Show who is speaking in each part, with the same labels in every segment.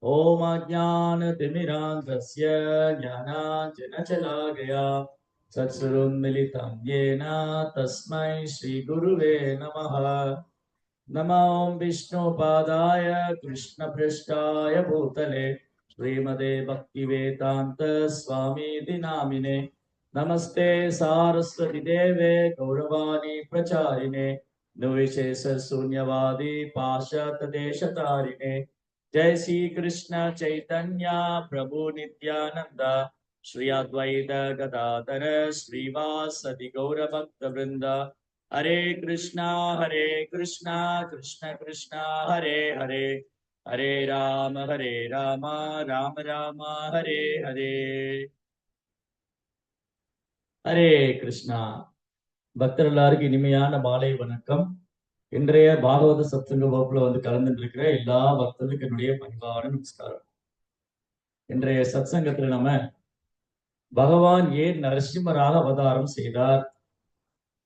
Speaker 1: ओम अज्ञानतिमिरान्धस्य ज्ञानाञ्जनशलाकया चक्षुरुन्मिलितं येन तस्मै श्रीगुरुवे नमः। नमो विष्णुपादाय कृष्णपृष्ठाय भूतले श्रीमते भक्तिवेदान्त स्वामीति नामिने। नमस्ते सारस्वती देवे गौरवाणी प्रचारिणे निर्विशेष शून्यवादी पाश्चात्य देशतारिणे। जय श्री कृष्ण चैतन्य प्रभु नित्यानंद श्री अद्वैत गदाधर श्रीवासदि गौर भक्त वृंद। हरे कृष्णा कृष्ण कृष्ण हरे हरे, हरे राम राम राम हरे हरे। हरे कृष्णा பக்தர் எல்லாருக்கும் இனிமையான மாலை வணக்கம். இன்றைய பாகவத சத்சங்க வகுப்புல கலந்துட்டு இருக்கிற எல்லா பக்தர்களுக்கு என்னுடைய பணிவான நமஸ்காரம். இன்றைய சத்சங்கத்துல நம்ம பகவான் ஏன் நரசிம்மராக அவதாரம் செய்தார்,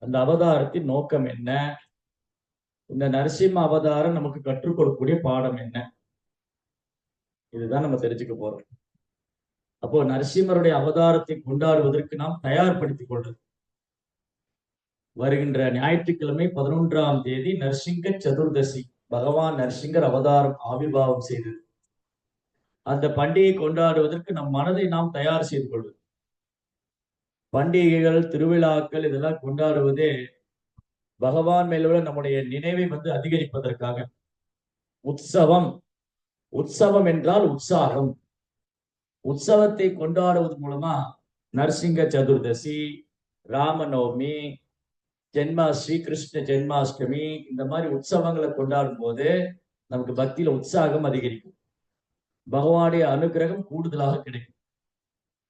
Speaker 1: அந்த அவதாரத்தின் நோக்கம் என்ன, இந்த நரசிம்ம அவதாரம் நமக்கு கற்றுக் கொடுக்கக்கூடிய பாடம் என்ன, இதுதான் நம்ம தெரிஞ்சுக்க போறோம். அப்போ நரசிம்மருடைய அவதாரத்தை கொண்டாடுவதற்கு நாம் தயார்படுத்திக் கொள்வது. வருகின்ற ஞாயிற்றுக்கிழமை 11ஆம் தேதி நரசிங்க சதுர்தசி, பகவான் நரசிங்கர் அவதாரம் ஆவிர்வாவம் செய்தது. அந்த பண்டிகை கொண்டாடுவதற்கு நம் மனதை நாம் தயார் செய்து கொள்வது. பண்டிகைகள் திருவிழாக்கள் இதெல்லாம் கொண்டாடுவதே பகவான் மேலுள்ள நம்முடைய நினைவை அதிகரிப்பதற்காக. உற்சவம், உற்சவம் என்றால் உற்சாகம். உற்சவத்தை கொண்டாடுவது மூலமா நரசிங்க சதுர்தசி, ராமநவமி, ஜென்மாஷ்டமி, கிருஷ்ண ஜென்மாஷ்டமி, இந்த மாதிரி உற்சவங்களை கொண்டாடும் போது நமக்கு பக்தியில உற்சாகம் அதிகரிக்கும், பகவானுடைய அனுகிரகம் கூடுதலாக கிடைக்கும்.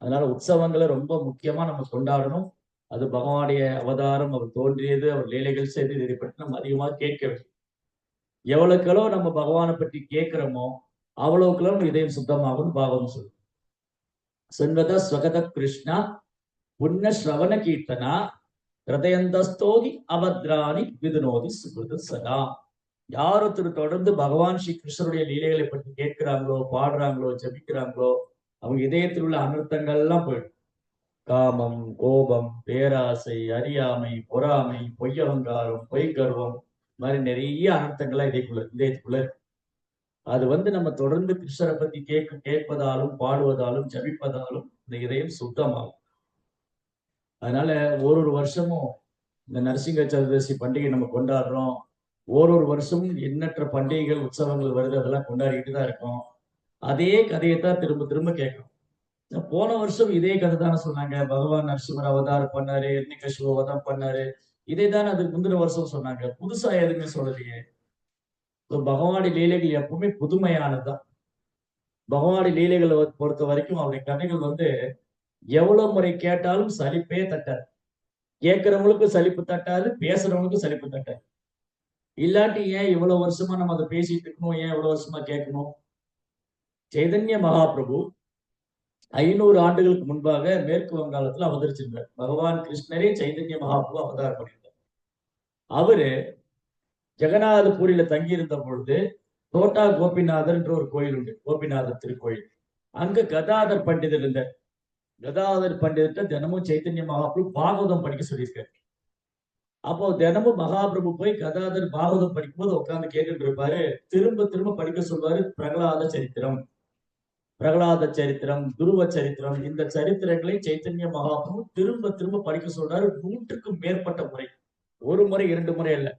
Speaker 1: அதனால உற்சவங்களை ரொம்ப முக்கியமா நம்ம கொண்டாடணும். அது பகவானுடைய அவதாரம், அவர் தோன்றியது, அவர் லீலைகள் செய்தது, இதை பற்றி நம்ம அதிகமாக கேட்க வேண்டும். எவ்வளவுக்களோ நம்ம பகவானை பற்றி கேட்கிறோமோ அவ்வளவுக்களோ நம்ம இதயம் சுத்தமாகும் பாகவம் சொல்லும். சண்வத ஸ்வகத கிருஷ்ணா புண்ணிய ஸ்ரவண கீர்த்தனா ஹிருதயந்தஸ்தோகி அபத்ராணி விதுனோதி சுகிருத சதா. யார் ஒருத்தர் தொடர்ந்து பகவான் ஸ்ரீ கிருஷ்ணருடைய லீலைகளை பற்றி கேட்கிறாங்களோ, பாடுறாங்களோ, ஜபிக்கிறாங்களோ, அவங்க இதயத்தில் உள்ள அனர்த்தங்கள் எல்லாம் போயிடும். காமம், கோபம், பேராசை, அறியாமை, பொறாமை, பொய்யவங்காரம், பொய்கர்வம் மாதிரி நிறைய அனர்த்தங்கள்லாம் இதயத்துக்குள்ள. அது நம்ம தொடர்ந்து கிருஷ்ணரை பத்தி கேட்பதாலும், பாடுவதாலும், ஜபிப்பதாலும் இந்த இதயம் சுத்தமாகும். அதனால ஒரு வருஷமும் இந்த நரசிங்க சதுர்தசி பண்டிகை நம்ம கொண்டாடுறோம். ஒரு வருஷமும் எண்ணற்ற பண்டிகைகள், உற்சவங்கள் வருது, அதெல்லாம் கொண்டாடிட்டு தான் இருக்கோம். அதே கதையைத்தான் திரும்ப திரும்ப கேட்கணும். போன வருஷம் இதே கதை தானே சொன்னாங்க. பகவான் நரசிம்மர் அவதாரம் பண்ணாரு, ஹிரண்யகசிபு வதம் பண்ணாரு, இதை தானே அதுக்கு முந்தின வருஷம் சொன்னாங்க. புதுசா எதுவுமே சொல்லலையே. பகவானுடைய லீலைகள் எப்பவுமே புதுமையானதுதான். பகவானுடைய லீலைகளை பொறுத்த வரைக்கும் அவருடைய கதைகள் எவ்வளவு முறை கேட்டாலும் சலிப்பே தட்டாது. கேட்கிறவங்களுக்கும் சலிப்பு தட்டாது, பேசுறவங்களுக்கும் சலிப்பு தட்டாது. இல்லாட்டி ஏன் இவ்வளவு வருஷமா நம்ம அதை பேசிட்டு இருக்கணும், ஏன் இவ்வளவு வருஷமா கேட்கணும்? சைதன்ய மகாபிரபு 500 ஆண்டுகளுக்கு முன்பாக மேற்கு வங்காளத்துல அவதரிச்சிருந்தார். பகவான் கிருஷ்ணரே சைதன்ய மகாபிரபு அவதாரம் பண்ணியிருந்தார். அவரு ஜெகநாதபுரியில தங்கி இருந்த பொழுது தோட்டா கோபிநாதர் என்ற ஒரு கோயில் உண்டு, கோபிநாதர் திருக்கோயில். அங்க கதாதர் பண்டிதர் இருந்தார். கதாதர் பண்டிதர்கிட்ட தினமும் சைத்தன்ய மகாபிரபு பாகவதம் படிக்க சொல்லியிருக்காரு. அப்போ தினமும் மகாபிரபு போய் கதாதர் பாகவதம் படிக்கும்போது உட்கார்ந்து கேட்டுட்டு இருப்பாரு. திரும்ப திரும்ப படிக்க சொல்வாரு. பிரகலாத சரித்திரம், பிரகலாத சரித்திரம், துருவ சரித்திரம், இந்த சரித்திரங்களை சைத்தன்ய மகாபிரபு திரும்ப திரும்ப படிக்க சொல்றாரு. 100க்கும் மேற்பட்ட முறை. ஒரு முறை 2 முறை இல்ல,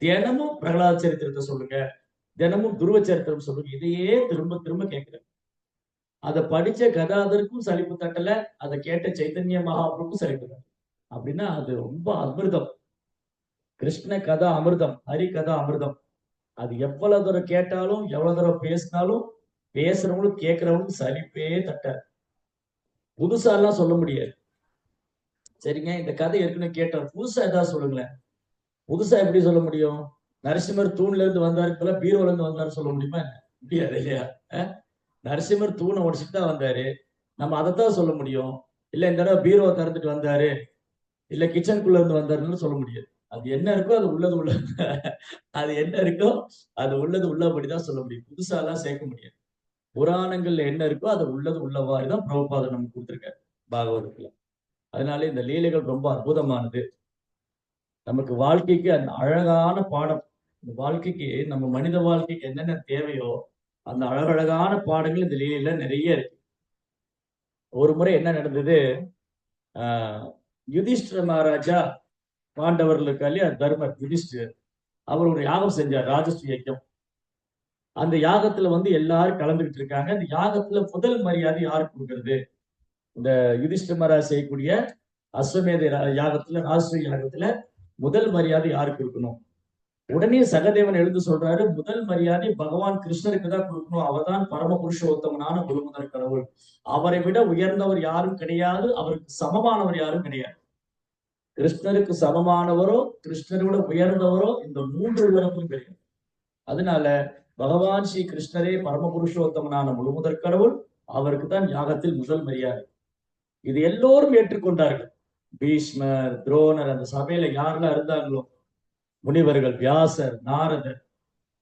Speaker 1: தினமும் பிரகலாத சரித்திரத்தை சொல்லுங்க, தினமும் துருவ சரித்திரம் சொல்லுங்க, இதையே திரும்ப திரும்ப கேட்கிறேன். அதை படிச்ச கதாதருக்கும் சலிப்பு தட்டல, அதை கேட்ட சைத்தன்ய மகாபிரபுக்கும் சலிப்பு தட்டல. அப்படின்னா அது ரொம்ப அமிர்தம். கிருஷ்ண கதா அமிர்தம், ஹரி கதா அமிர்தம். அது எவ்வளவு தூரம் கேட்டாலும், எவ்வளவு தூரம் பேசினாலும், பேசுறவங்களும் கேட்கிறவங்களும் சலிப்பே தட்டாது. புதுசா எல்லாம் சொல்ல முடியாது. சரிங்க, இந்த கதை ஏற்கனவே கேட்டோம், புதுசா ஏதாவது சொல்லுங்களேன். புதுசா எப்படி சொல்ல முடியும்? நரசிம்மர் தூண்ல இருந்து வந்தாரு, பீரோல இருந்து வந்தாரு சொல்ல முடியுமா? முடியாது இல்லையா? நரசிம்மர் தூணை உடைச்சிட்டு தான் வந்தாரு, நம்ம அதைத்தான் சொல்ல முடியும். இல்ல இந்த தடவை பீரோவை திறந்துட்டு வந்தாரு, இல்ல கிச்சனுக்குள்ள இருந்து வந்தாருன்னு சொல்ல முடியாது. அது என்ன இருக்கோ அது உள்ளது உள்ள அது என்ன இருக்கோ அது உள்ளது உள்ளபடிதான் சொல்ல முடியும். புதுசா எல்லாம் சேர்க்க முடியாது. புராணங்கள்ல என்ன இருக்கோ அது உள்ளது உள்ளவாறு தான் பிரபுபாதர் நமக்கு கொடுத்திருக்காரு பாகவதத்துல. அதனால இந்த லீலைகள் ரொம்ப அற்புதமானது. நமக்கு வாழ்க்கைக்கு அந்த அழகான பாடம். இந்த வாழ்க்கைக்கு நம்ம மனித வாழ்க்கைக்கு என்னென்ன தேவையோ அந்த அழகழகான பாடங்கள் இந்த லீலையில நிறைய இருக்கு. ஒரு முறை என்ன நடந்தது, ஆஹ் யுதிஷ்டிர மகாராஜா பாண்டவர்களுக்கு இல்லையா தர்மர் யுதிஷ்டிரர், அவர் ஒரு யாகம் செஞ்சார், ராஜஸ்வ யஜ்ஞம். அந்த யாகத்துல எல்லாரும் கலந்துகிட்டு இருக்காங்க. அந்த யாகத்துல முதல் மரியாதை யாருக்கு கொடுக்கறது? இந்த யுதிஷ்டிர மகாராஜ் செய்யக்கூடிய அஸ்வமேத யாகத்துல ராஜஸ்வ யாகத்துல முதல் மரியாதை யாருக்கு இருக்கணும்? உடனே சகதேவன் எழுந்து சொல்றாரு, முதல் மரியாதை பகவான் கிருஷ்ணருக்கு தான் கொடுக்கணும். அவர்தான் பரம புருஷோத்தமனான குருமுதற் கடவுள். அவரை விட உயர்ந்தவர் யாரும் கிடையாது, அவருக்கு சமமானவர் யாரும் கிடையாது. கிருஷ்ணருக்கு சமமானவரோ கிருஷ்ணரை விட உயர்ந்தவரோ இந்த மூன்று உலகமும் கிடையாது. அதனால பகவான் ஸ்ரீ கிருஷ்ணரே பரம புருஷோத்தமனான முழுமுதற் கடவுள், அவருக்கு தான் யாகத்தில் முதல் மரியாதை. இது எல்லோரும் ஏற்றுக்கொண்டார்கள். பீஷ்மர், துரோணர், அந்த சபையில யாரெல்லாம் இருந்தாங்களோ முனிவர்கள், வியாசர், நாரதர்,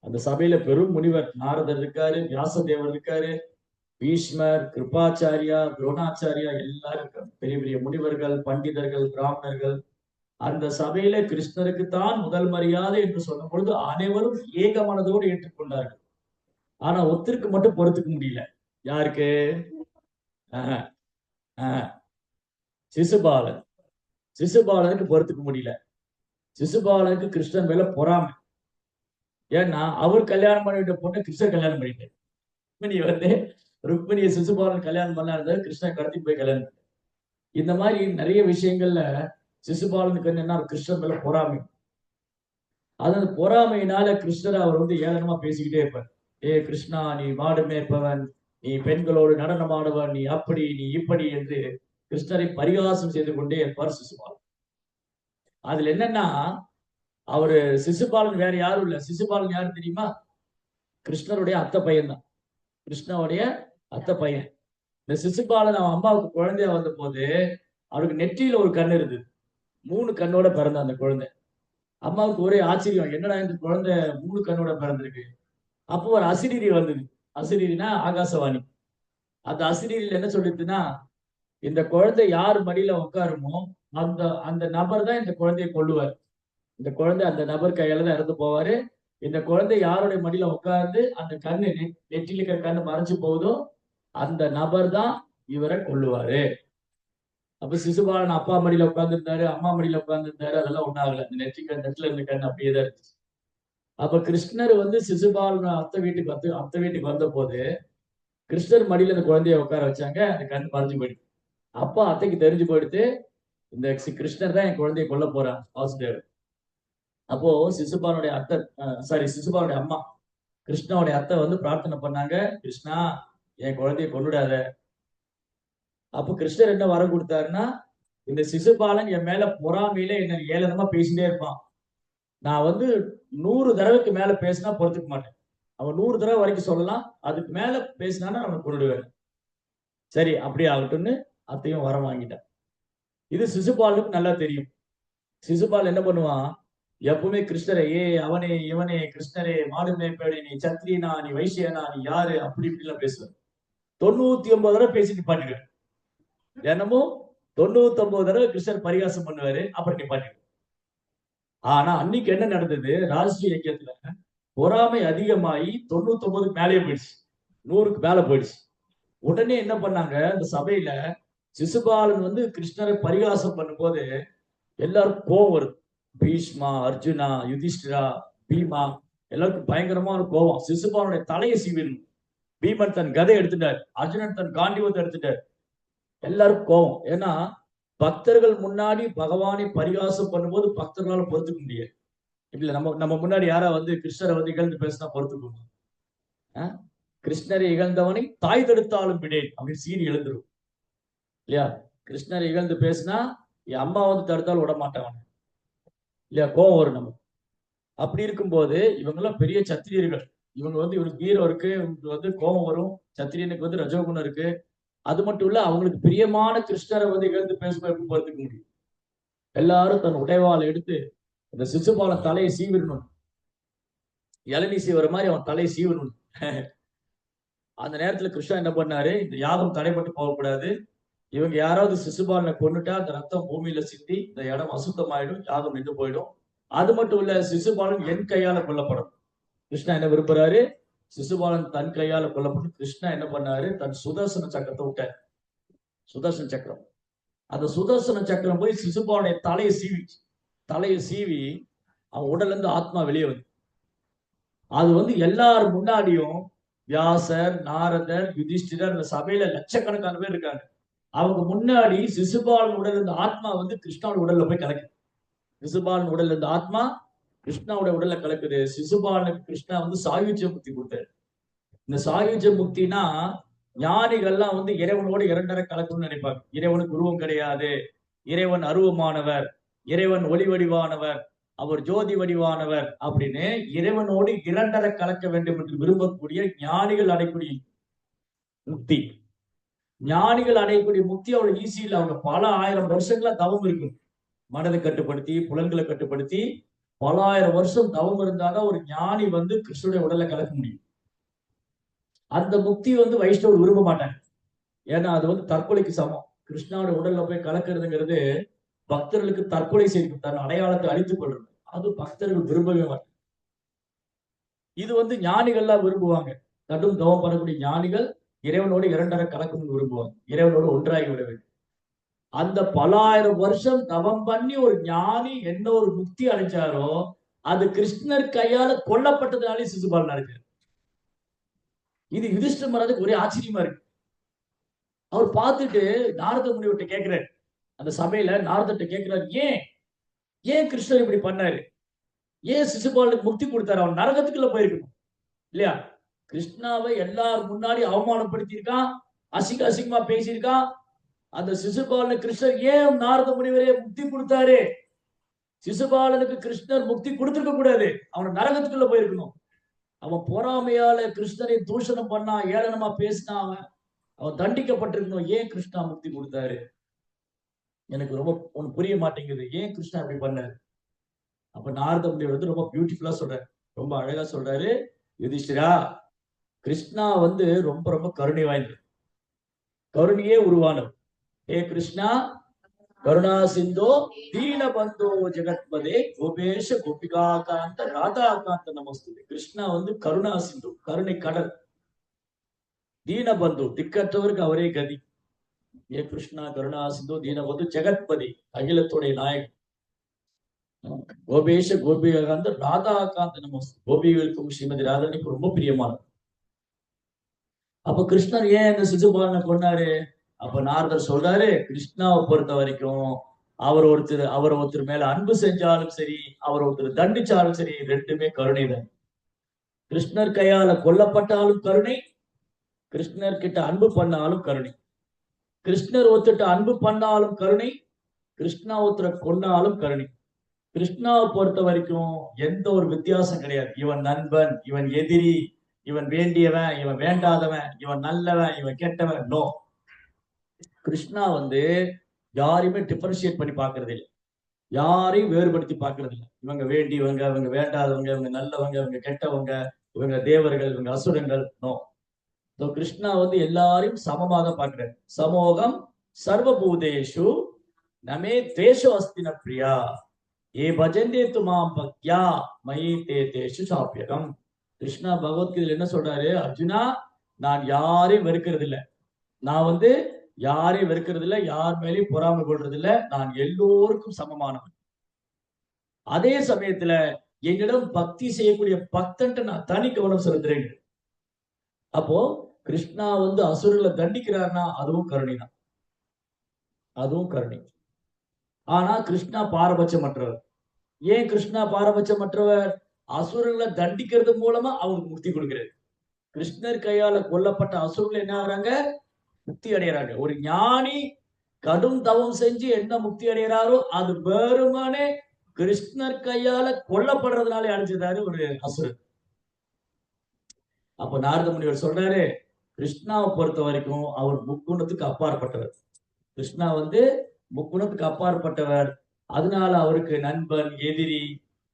Speaker 1: அந்த சபையில பெரும் முனிவர் நாரதர் இருக்காரு, வியாசதேவர் இருக்காரு, பீஷ்மர், கிருபாச்சாரியா, துரோணாச்சாரியா எல்லாரும் இருக்காங்க. பெரிய பெரிய முனிவர்கள், பண்டிதர்கள், பிராமணர்கள். அந்த சபையில கிருஷ்ணருக்கு தான் முதல் மரியாதை என்று சொன்ன பொழுது அனைவரும் ஏக மனதோடு ஏற்றுக்கொண்டார்கள். ஆனா ஒருத்தருக்கு மட்டும் பொறுத்துக்க முடியல. யாருக்கு? ஆஹ் ஆஹ் சிசுபாலன். சிசுபாலனுக்கு பொறுத்துக்க முடியல. சிசுபாலனுக்கு கிருஷ்ணன் மேல பொறாமை. ஏன்னா அவர் கல்யாணம் பண்ணிட்ட பொண்ணு கிருஷ்ணர் கல்யாணம் பண்ணிட்டார். ருக்மிணி ருக்மிணியை சிசுபாலன் கல்யாணம் பண்ணாத கிருஷ்ணன் கடத்தி போய் கல்யாணம் பண்ண. இந்த மாதிரி நிறைய விஷயங்கள்ல சிசுபாலனுக்கு என்னன்னா கிருஷ்ணன் மேல பொறாமை. அது அந்த பொறாமையினால கிருஷ்ணர் அவர் ஏளனமா பேசிக்கிட்டே இருப்பார். ஏ கிருஷ்ணா, நீ மாடு மேய்ப்பவன், நீ பெண்களோடு நடனமாடுவன், நீ அப்படி நீ இப்படி என்று கிருஷ்ணரை பரிகாசம் செய்து கொண்டே இருப்பார் சிசுபாலன். அதுல என்னன்னா, அவரு சிசுபாலன் வேற யாரும் இல்ல. சிசுபாலன் யாரு தெரியுமா? கிருஷ்ணருடைய அத்தை பையன் தான். கிருஷ்ணனுடைய அத்தை பையன். இந்த சிசுபாலன் அவன் அம்மாவுக்கு குழந்தையா வந்த போது அவருக்கு நெற்றியில ஒரு கண்ணு இருந்தது. 3 கண்ணோட பிறந்த அந்த குழந்தை. அம்மாவுக்கு ஒரே ஆச்சரியம், என்னடா இந்த குழந்தை 3 கண்ணோட பிறந்திருக்கு. அப்போ ஒரு அசிரீரி வந்தது. அசிரீரினா ஆகாசவாணி. அந்த அசிரீரியில் என்ன சொல்லிட்டுன்னா, இந்த குழந்தை யார் மடியில உட்காருமோ அந்த அந்த நபர் தான் இந்த குழந்தையை கொல்லுவார். இந்த குழந்தை அந்த நபர் கையால தான் இறந்து போவாரு. இந்த குழந்தை யாருடைய மடியில உட்கார்ந்து அந்த கண்ணு நெற்றில இருக்கிற கண்ணு மறைஞ்சு போகுதோ அந்த நபர் தான் இவரை கொல்லுவாரு. அப்ப சிசுபாலன் அப்பா மடியில உட்கார்ந்து இருந்தாரு, அம்மா மடியில உட்கார்ந்து இருந்தாரு, அதெல்லாம் ஒண்ணாகல. இந்த நெற்றில இருந்த கண்ணு அப்படியே தான் இருந்துச்சு. அப்ப கிருஷ்ணர் சிசுபாலன் அத்தை வீட்டுக்கு வந்த போது கிருஷ்ணர் மடியில அந்த குழந்தைய உட்கார வச்சாங்க. அந்த கண்ணு மறைஞ்சு போயிடுச்சு. அப்பா அத்தைக்கு தெரிஞ்சு போயிடுத்து, இந்த கிருஷ்ணர் தான் என் குழந்தைய கொல்ல போறான் வாசுதேவர். அப்போ சிசுபாலனுடைய அத்தை, சிசுபாலனுடைய அம்மா கிருஷ்ணாவுடைய அத்தை பிரார்த்தனை பண்ணாங்க, கிருஷ்ணா என் குழந்தைய கொண்டுடாத. அப்போ கிருஷ்ணர் என்ன வரம் கொடுத்தாருன்னா, இந்த சிசுபாலன் என் மேல பொறாமையில என்ன ஏளனமா பேசிட்டே இருப்பான். நான் 100 தடவைக்கு மேல பேசினா பொறுத்துக்க மாட்டேன். அவன் 100 தடவை வரைக்கும் சொல்லலாம், அதுக்கு மேல பேசினானா அவன் கொண்டுடுவேன். சரி அப்படி ஆகட்டும்னு அத்தையும் வரம் வாங்கிட்டான். இது சிசுபாலனுக்கு நல்லா தெரியும். சிசுபால் என்ன பண்ணுவான், எப்பவுமே கிருஷ்ணரை ஏ அவனே இவனே கிருஷ்ணரே மாடு மேய்ப்பேடு, நீ சத்திரியனா, நீ வைசியனா, நீ யாரு, அப்படி இப்படி எல்லாம் பேசுவார். 99 தடவை பேசிட்டு பாட்டுடுவார். தினமும் 99 தடவை கிருஷ்ணர் பரிகாசம் பண்ணுவாரு, அப்புறம் நிப்பாட்டிடுவார். ஆனா அன்னைக்கு என்ன நடந்தது, ராஷ்டிரிய இயக்கத்துல பொறாமை அதிகமாகி 99க்கு மேலேயே போயிடுச்சு, 100க்கு மேல போயிடுச்சு. உடனே என்ன பண்ணாங்க, அந்த சபையில சிசுபாலன் கிருஷ்ணரை பரிகாசம் பண்ணும்போது எல்லாருக்கும் கோபம் வருது. பீஷ்மா, அர்ஜுனா, யுதிஷ்டிரா, பீமா எல்லாருக்கும் பயங்கரமான கோபம். சிசுபாலனுடைய தலையை சீவிடணும். பீமன் தன் கதை எடுத்துட்டார், அர்ஜுனன் தன் காண்டிவத்தை எடுத்துட்டார். எல்லாருக்கும் கோபம். ஏன்னா பக்தர்கள் முன்னாடி பகவானை பரிகாசம் பண்ணும்போது பக்தர்களால பொறுத்துக்க முடியாது. இல்ல நம்ம முன்னாடி யாரா கிருஷ்ணரை இகழ்ந்து பேசினா பொறுத்துக்கணும். கிருஷ்ணரை இகழ்ந்தவனை தாய் தடுத்தாலும் விடேன் அப்படின்னு சீரி எழுந்துரும் இல்லையா? கிருஷ்ணரை இகழ்ந்து பேசினா என் அம்மா தடுத்தாலும் விட மாட்டான் இல்லையா? கோபம் வரும் நமக்கு. அப்படி இருக்கும்போது இவங்கெல்லாம் பெரிய சத்திரியர்கள். இவங்க இவனுக்கு வீரம் இருக்கு, இவங்களுக்கு கோபம் வரும். சத்திரியனுக்கு ரஜோகுணம் இருக்கு. அது மட்டும் இல்ல, அவங்களுக்கு பிரியமான கிருஷ்ணரை இகழ்ந்து பேசும்போது எப்படி பொறுத்துக்க முடியும்? எல்லாரும் தன் உடைவாளை எடுத்து இந்த சிசுபால தலையை சீவிடணும். இளநீ சீவர மாதிரி அவன் தலையை சீவணும். அந்த நேரத்துல கிருஷ்ணா என்ன பண்ணாரு, இந்த யாகம் தடைப்பட்டு போகக்கூடாது, இவங்க யாராவது சிசுபாலனை கொன்னுட்டா அந்த ரத்தம் பூமியில சிந்தி இந்த இடம் அசுத்தமாயிடும், யாகம் நின்று போயிடும். அது மட்டும் இல்ல, சிசுபாலன் என் கையால கொல்லப்படும். கிருஷ்ணா என்ன விரும்புறாரு, சிசுபாலன் தன் கையால கொல்லப்படும். கிருஷ்ணா என்ன பண்ணாரு, தன் சுதர்சன சக்கரத்தை விட்டார். சுதர்சன சக்கரம், அந்த சுதர்சன சக்கரம் போய் சிசுபாலனுடைய தலையை சீவி அவன் உடல்ல இருந்து ஆத்மா வெளியே வந்து, அது வந்து எல்லார் முன்னாடியும் வியாசர், நாரதர், யுதிஷ்டிரர், இந்த சபையில லட்சக்கணக்கான பேர் இருக்காங்க, அவங்க முன்னாடி சிசுபாலன் உடல் இருந்த ஆத்மா வந்து கிருஷ்ணாவோட உடல்ல போய் கலக்குது. சிசுபாலன் உடல்ல இருந்த ஆத்மா கிருஷ்ணாவோட உடல்ல கலக்குது. சிசுபாலனுக்கு கிருஷ்ணா வந்து சாயுஜ்ய முக்தி கொடுத்தாரு. இந்த சாயுஜ்ய முக்தினா, ஞானிகள்லாம் வந்து இறைவனோடு இரண்டரை கலக்கணும்னு நினைப்பாங்க. இறைவனுக்கு உருவம் கிடையாது, இறைவன் அருவமானவர், இறைவன் ஒளி வடிவானவர், அவர் ஜோதி வடிவானவர் அப்படின்னு இறைவனோடு இரண்டரை கலக்க வேண்டும் என்று விரும்பக்கூடிய ஞானிகள் அடையக்கூடிய முக்தி. ஞானிகள் அடையக்கூடிய முக்தி அவ்வளவு ஈஸி இல்லை. அவங்க பல ஆயிரம் வருஷங்களா தவம் இருக்கும். மனதை கட்டுப்படுத்தி, புலன்களை கட்டுப்படுத்தி பல ஆயிரம் வருஷம் தவம் இருந்தாதான் ஒரு ஞானி வந்து கிருஷ்ணனுடைய உடலை கலக்க முடியும். அந்த முக்தி வந்து வைஷ்ணவர் விரும்ப மாட்டாங்க. ஏன்னா அது வந்து தற்கொலைக்கு சமம். கிருஷ்ணாவோட உடல்ல போய் கலக்கிறதுங்கிறது பக்தர்களுக்கு தற்கொலை செய்து தன் அடையாளத்தை அழித்துக் கொள்றது. அது பக்தர்கள் விரும்பவே மாட்டாங்க. இது வந்து ஞானிகள்லாம் விரும்புவாங்க. கடும் தவம் பண்ணக்கூடிய ஞானிகள் இறைவனோடு இரண்டரை கலக்கணும்னு விரும்புவாங்க. இறைவனோடு ஒன்றாகி விட வேண்டும். அந்த பல ஆயிரம் வருஷம் தவம் பண்ணி ஒரு ஞானி என்ன ஒரு முக்தி அடைஞ்சாரோ, அது கிருஷ்ணர் கையால கொல்லப்பட்டதுனாலே சிசுபாலன் இருக்கு. இது யுதிஷ்டிர மகாராஜுக்கு ஒரே ஆச்சரியமா இருக்கு. அவர் பார்த்துட்டு நாரத முனிவர்கிட்ட கேட்கிறாரு, அந்த சபையில நாரதர்கிட்ட கேட்கிறாரு, ஏன் கிருஷ்ணர் இப்படி பண்ணாரு, ஏன் சிசுபாலனுக்கு முக்தி கொடுத்தாரு, அவன் நரகத்துக்குள்ள போயிருக்கணும் இல்லையா? கிருஷ்ணாவை எல்லாரும் முன்னாடி அவமானப்படுத்தி இருக்கான், அசிங்கமா பேசியிருக்கான். அந்த சிசுபாலனுக்கு கிருஷ்ணர் ஏன் நாரத முனிவரே முக்தி கொடுத்தாரு? சிசுபாலனுக்கு கிருஷ்ணர் முக்தி கொடுத்திருக்க கூடாது, அவன் நரகத்துக்குள்ள போயிருக்கணும். அவன் பொறாமையால கிருஷ்ணரை தூஷணம் பண்ணா, ஏளனமா பேசினா, அவன் தண்டிக்கப்பட்டிருக்கணும். ஏன் கிருஷ்ணா முக்தி கொடுத்தாரு? எனக்கு ரொம்ப ஒண்ணு புரிய மாட்டேங்குது, ஏன் கிருஷ்ணா இப்படி பண்ணாரு? அப்ப நாரத முனிவர் வந்து ரொம்ப பியூட்டிஃபுல்லா சொல்றாரு, ரொம்ப அழகா சொல்றாரு, யுதிஷ்டிரா, கிருஷ்ணா வந்து ரொம்ப ரொம்ப கருணை வாய்ந்தது, கருணையே உருவானவர். ஏ கிருஷ்ணா கருணா சிந்தோ தீனபந்தோ ஜெகத்பதே கோபேஷ கோபிகா காந்த ராதா காந்த நமஸ்து. கிருஷ்ணா வந்து கருணா சிந்து, கருணை கடல். தீனபந்து, திக்கற்றவருக்கு அவரே கதி. ஏ கிருஷ்ணா கருணா சிந்து தீனபந்து ஜெகத்பதி, அகிலத்துடைய நாயகன். கோபேஷ கோபிகா காந்த ராதா காந்த நமஸ்து. கோபிகளுக்கும் ஸ்ரீமதி ராதனுக்கு ரொம்ப பிரியமானது. அப்ப கிருஷ்ணர் ஏன் இந்த சிசுபாலனை கொண்டாரு? அப்ப நாரதர் சொல்றாரு, கிருஷ்ணாவை பொறுத்த வரைக்கும் அவர் ஒருத்தர் மேல அன்பு செஞ்சாலும் சரி, அவர் ஒருத்தர் தண்டிச்சாலும் சரி, ரெண்டுமே கருணை தான். கிருஷ்ணர் கையால கொல்லப்பட்டாலும் கருணை, கிருஷ்ணர் கிட்ட அன்பு பண்ணாலும் கருணை. கிருஷ்ணர் ஒருத்தர் அன்பு பண்ணாலும் கருணை, கிருஷ்ணா ஒருத்தரை கொன்னாலும் கருணை. கிருஷ்ணாவை பொறுத்த வரைக்கும் எந்த ஒரு வித்தியாசம் கிடையாது. இவன் நண்பன், இவன் எதிரி, இவன் வேண்டியவன், இவன் வேண்டாதவன், இவன் நல்லவன், இவன் கெட்டவன், நோ. கிருஷ்ணா வந்து யாரையுமே டிஃபரன்ஷியேட் பண்ணி பார்க்கறது இல்லை, யாரையும் வேறுபடுத்தி பார்க்கறது இல்லை. இவங்க வேண்டியவங்க, இவங்க வேண்டாதவங்க, இவங்க நல்லவங்க, இவங்க கெட்டவங்க, இவங்க தேவர்கள், இவங்க அசுரங்கள், நோ. கிருஷ்ணா வந்து எல்லாரையும் சமமாக பார்க்கிறார். சமோகம் சர்வபூதேஷு நமே தேஷு அஸ்தின பிரியா ஏ பஜந்தே துமாம் பக்யா மயி தே தேஷு சாப்பியகம். கிருஷ்ணா பகவத்கீதையில என்ன சொல்றாரு, அர்ஜுனா, நான் யாரையும் வெறுக்கிறது இல்லை, நான் வந்து யாரையும் வெறுக்கிறது இல்லை, யார் மேலேயும் பொறாமை கொள்றது இல்லை, நான் எல்லோருக்கும் சமமானவன். அதே சமயத்துல என்னிடம் பக்தி செய்யக்கூடிய பக்தன்ட்டு நான் தனி கவனம் செலுத்துறேன். அப்போ கிருஷ்ணா வந்து அசுரர்களை தண்டிக்கிறார்னா அதுவும் கருணை தான், அதுவும் கருணை. ஆனா கிருஷ்ணா பாரபட்சமற்றவர். ஏன் கிருஷ்ணா பாரபட்சமற்றவர்? அசுரர்களை தண்டிக்கிறது மூலமா அவருக்கு முக்தி கொடுக்கிறார். கிருஷ்ணர் கையால கொல்லப்பட்ட அசுரர்கள் என்ன ஆகுறாங்க? முக்தி அடைகிறாங்க. ஒரு ஞானி கடும் தவம் செஞ்சு என்ன முக்தி அடைகிறாரோ அது வெறுமனே கிருஷ்ணர் கையால கொல்லப்படுறதுனால அடைஞ்சிருந்தாரு ஒரு அசுரர். அப்ப நாரத முனிவர் சொல்றாரு, கிருஷ்ணாவை பொறுத்த வரைக்கும் அவர் முக்குணத்துக்கு அப்பாற்பட்டவர். கிருஷ்ணா வந்து முக்குணத்துக்கு அப்பாற்பட்டவர். அதனால அவருக்கு நண்பன், எதிரி,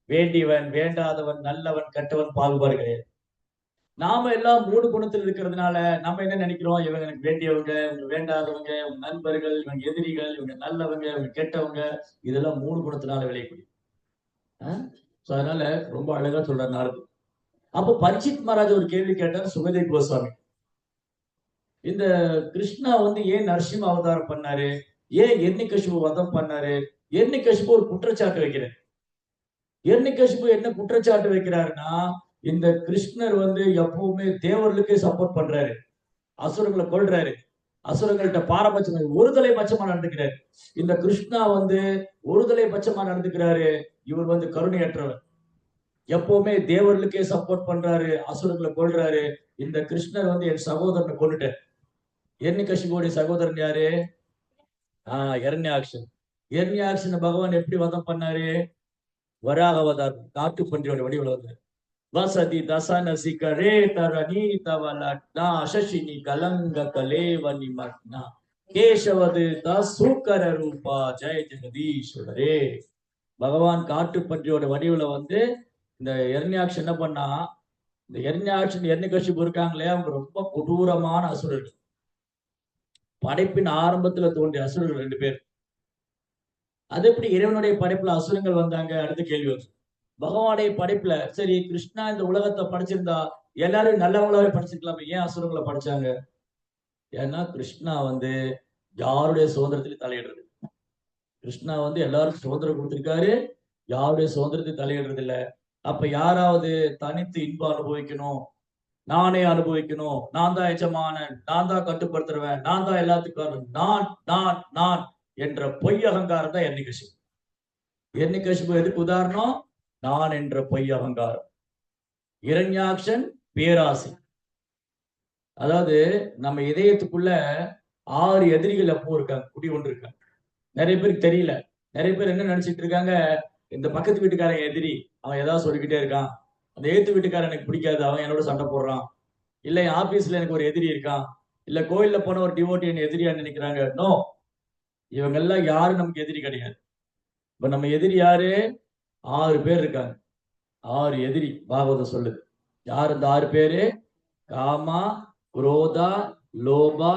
Speaker 1: வேண்டியவன், வேண்டாதவன், நல்லவன், கெட்டவன் பாகுபாடு கிடையாது. நாம எல்லாம் மூணு குணத்தில் இருக்கிறதுனால நம்ம என்ன நினைக்கிறோம், இவங்க எனக்கு வேண்டியவங்க, இவங்க வேண்டாதவங்க, இவங்க நண்பர்கள், இவங்க எதிரிகள், இவங்க நல்லவங்க, இவங்க கெட்டவங்க. இதெல்லாம் மூணு குணத்தினால விளையக்கூடிய. அதனால ரொம்ப அழகா சொல்றாரு நாரது. அப்போ பரீட்சித் மகாராஜ் ஒரு கேள்வி கேட்டார் சுகதேவ் கோஸ்வாமி. இந்த கிருஷ்ணா வந்து ஏன் நரசிம்ம அவதாரம் பண்ணாரு, ஏன் எண்ணிக்கசிபு வதம் பண்ணாரு? எண்ணிக்கசிபு ஒரு குற்றச்சாட்டு வைக்கிறார். எண்ணிக்கசிபு என்ன குற்றச்சாட்டு வைக்கிறாருன்னா, இந்த கிருஷ்ணர் வந்து எப்பவுமே தேவர்களுக்கே சப்போர்ட் பண்றாரு, அசுரங்களை கொள்றாரு, அசுரங்கள்ட்ட பாரபட்சம் ஒருதலை பட்சமா நடந்துக்கிறாரு. இந்த கிருஷ்ணா வந்து ஒருதலை பட்சமா நடந்துக்கிறாரு. இவர் வந்து கருணையற்றவர், எப்பவுமே தேவர்களுக்கே சப்போர்ட் பண்றாரு, அசுரங்களை கொள்றாரு. இந்த கிருஷ்ணர் வந்து என் சகோதரனை கொண்டுட்டார். எண்ணிக்கசிபுடைய சகோதரன் யாரு? இரண்யாக்ஷன். இரண்யாக்ஷன் பகவான் எப்படி வதம் பண்ணாரு? வராக அவதாரம், காட்டு பன்றியோட வடிவில் வந்தார். வசதி தசனசி கரே தரணி தவலட்னா சசினி கலங்க கலேவனி மட்னா கேசவது தூக்கர ரூபா ஜெய ஜெகதீஸ்வரே. பகவான் காட்டு பன்றியோட வடிவுல வந்து இந்த இரண்யாக்ஷன் என்ன பண்ணா, இந்த இரண்யாக்ஷன் எண்ணிக்கசிபு இருக்காங்களே, அவங்க ரொம்ப கொடூரமான அசுரர்கள். படைப்பின் ஆரம்பத்துல தோன்றிய அசுரர்கள் 2 பேர். அது எப்படி இறைவனுடைய படைப்புல அசுரங்கள் வந்தாங்க? அடுத்த கேள்வி வருது. பகவானுடைய படைப்புல சரி கிருஷ்ணா இந்த உலகத்தை படைச்சிருந்தா எல்லாரும் நல்லவங்களாவே படைச்சிருக்கலாமே, ஏன் அசுரங்களை படைச்சாங்க? ஏன்னா கிருஷ்ணா வந்து யாருடைய சுதந்திரத்திலும் தலையிடுறது. கிருஷ்ணா வந்து எல்லாருக்கும் சுதந்திரம் கொடுத்திருக்காரு, யாருடைய சுதந்திரத்தையும் தலையிடுறது இல்ல. அப்ப யாராவது தனித்து இன்பம் அனுபவிக்கணும், நானே அனுபவிக்கணும், நான் தான் எஜமானன், நான் தான் கட்டுப்படுத்துறவன், நான் தான் எல்லாத்துக்கும் நான் நான் நான் என்ற பொய் அகங்காரம் தான் எண்ணிக்கசிபு. எண்ணிக்கசிபு எதுக்கு உதாரணம்? நான் என்ற பொய் அகங்காரம். இரண்யாக்ஷன் பேராசை. அதாவது நம்ம இதயத்துக்குள்ள 6 எதிரிகள் எப்போ இருக்காங்க, குடி ஒன்று இருக்காங்க. நிறைய பேருக்கு தெரியல. நிறைய பேர் என்ன நினைச்சிட்டு இருக்காங்க, இந்த பக்கத்து வீட்டுக்காரன் எதிரி, அவன் ஏதாவது சொல்லிக்கிட்டே இருக்கான். அந்த ஏத்து வீட்டுக்காரன் எனக்கு பிடிக்காது, அவன் என்னோட சண்டை போடுறான். இல்ல என் ஆபீஸ்ல எனக்கு ஒரு எதிரி இருக்கான். இல்ல கோயில்ல போன ஒரு டிவோட்டி என்ன எதிரியா நினைக்கிறாங்க. நோ, இவங்க எல்லாம் யாரும் நமக்கு எதிரி கிடையாது. இப்ப நம்ம எதிரி யாரு? 6 பேர் இருக்காங்க. 6 எதிரி பாகவதம் சொல்லுது. யார் இந்த 6 பேரு? காமா, குரோதா, லோபா,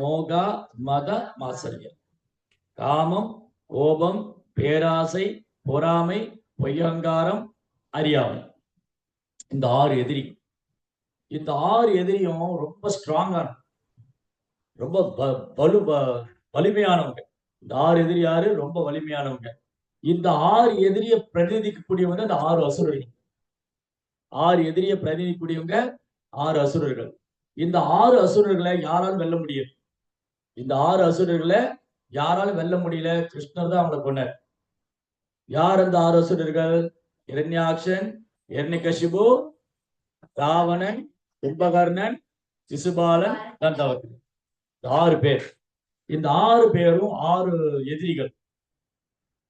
Speaker 1: மோகா, மத, மாசரியம். காமம், கோபம், பேராசை, பொறாமை, பொய்யங்காரம், அறியாமை. இந்த 6 எதிரி. இந்த 6 எதிரியும் ரொம்ப ஸ்ட்ராங்கா, ரொம்ப வலிமையானவங்க. இந்த 6 எதிரி யாரு? ரொம்ப வலிமையானவங்க. இந்த 6 எதிரிய பிரதிநிதிக்கக்கூடியவங்க இந்த 6 அசுரர்கள். 6 எதிரிய பிரதிநிதிக்கூடியவங்க 6 அசுரர்கள். இந்த 6 அசுரர்களை யாராலும் வெல்ல முடியாது. இந்த 6 அசுரர்களை யாராலும் வெல்ல முடியல. கிருஷ்ணர் தான் அவங்களை கொண்டார். யார் அந்த 6 அசுரர்கள்? இரண்யாக்ஷன், எர்ணிகசிபு, ராவணன், கும்பகர்ணன், சிசுபாலன், தந்தவர்த்தி. 6 பேர். இந்த 6 பேரும் 6 எதிரிகள்.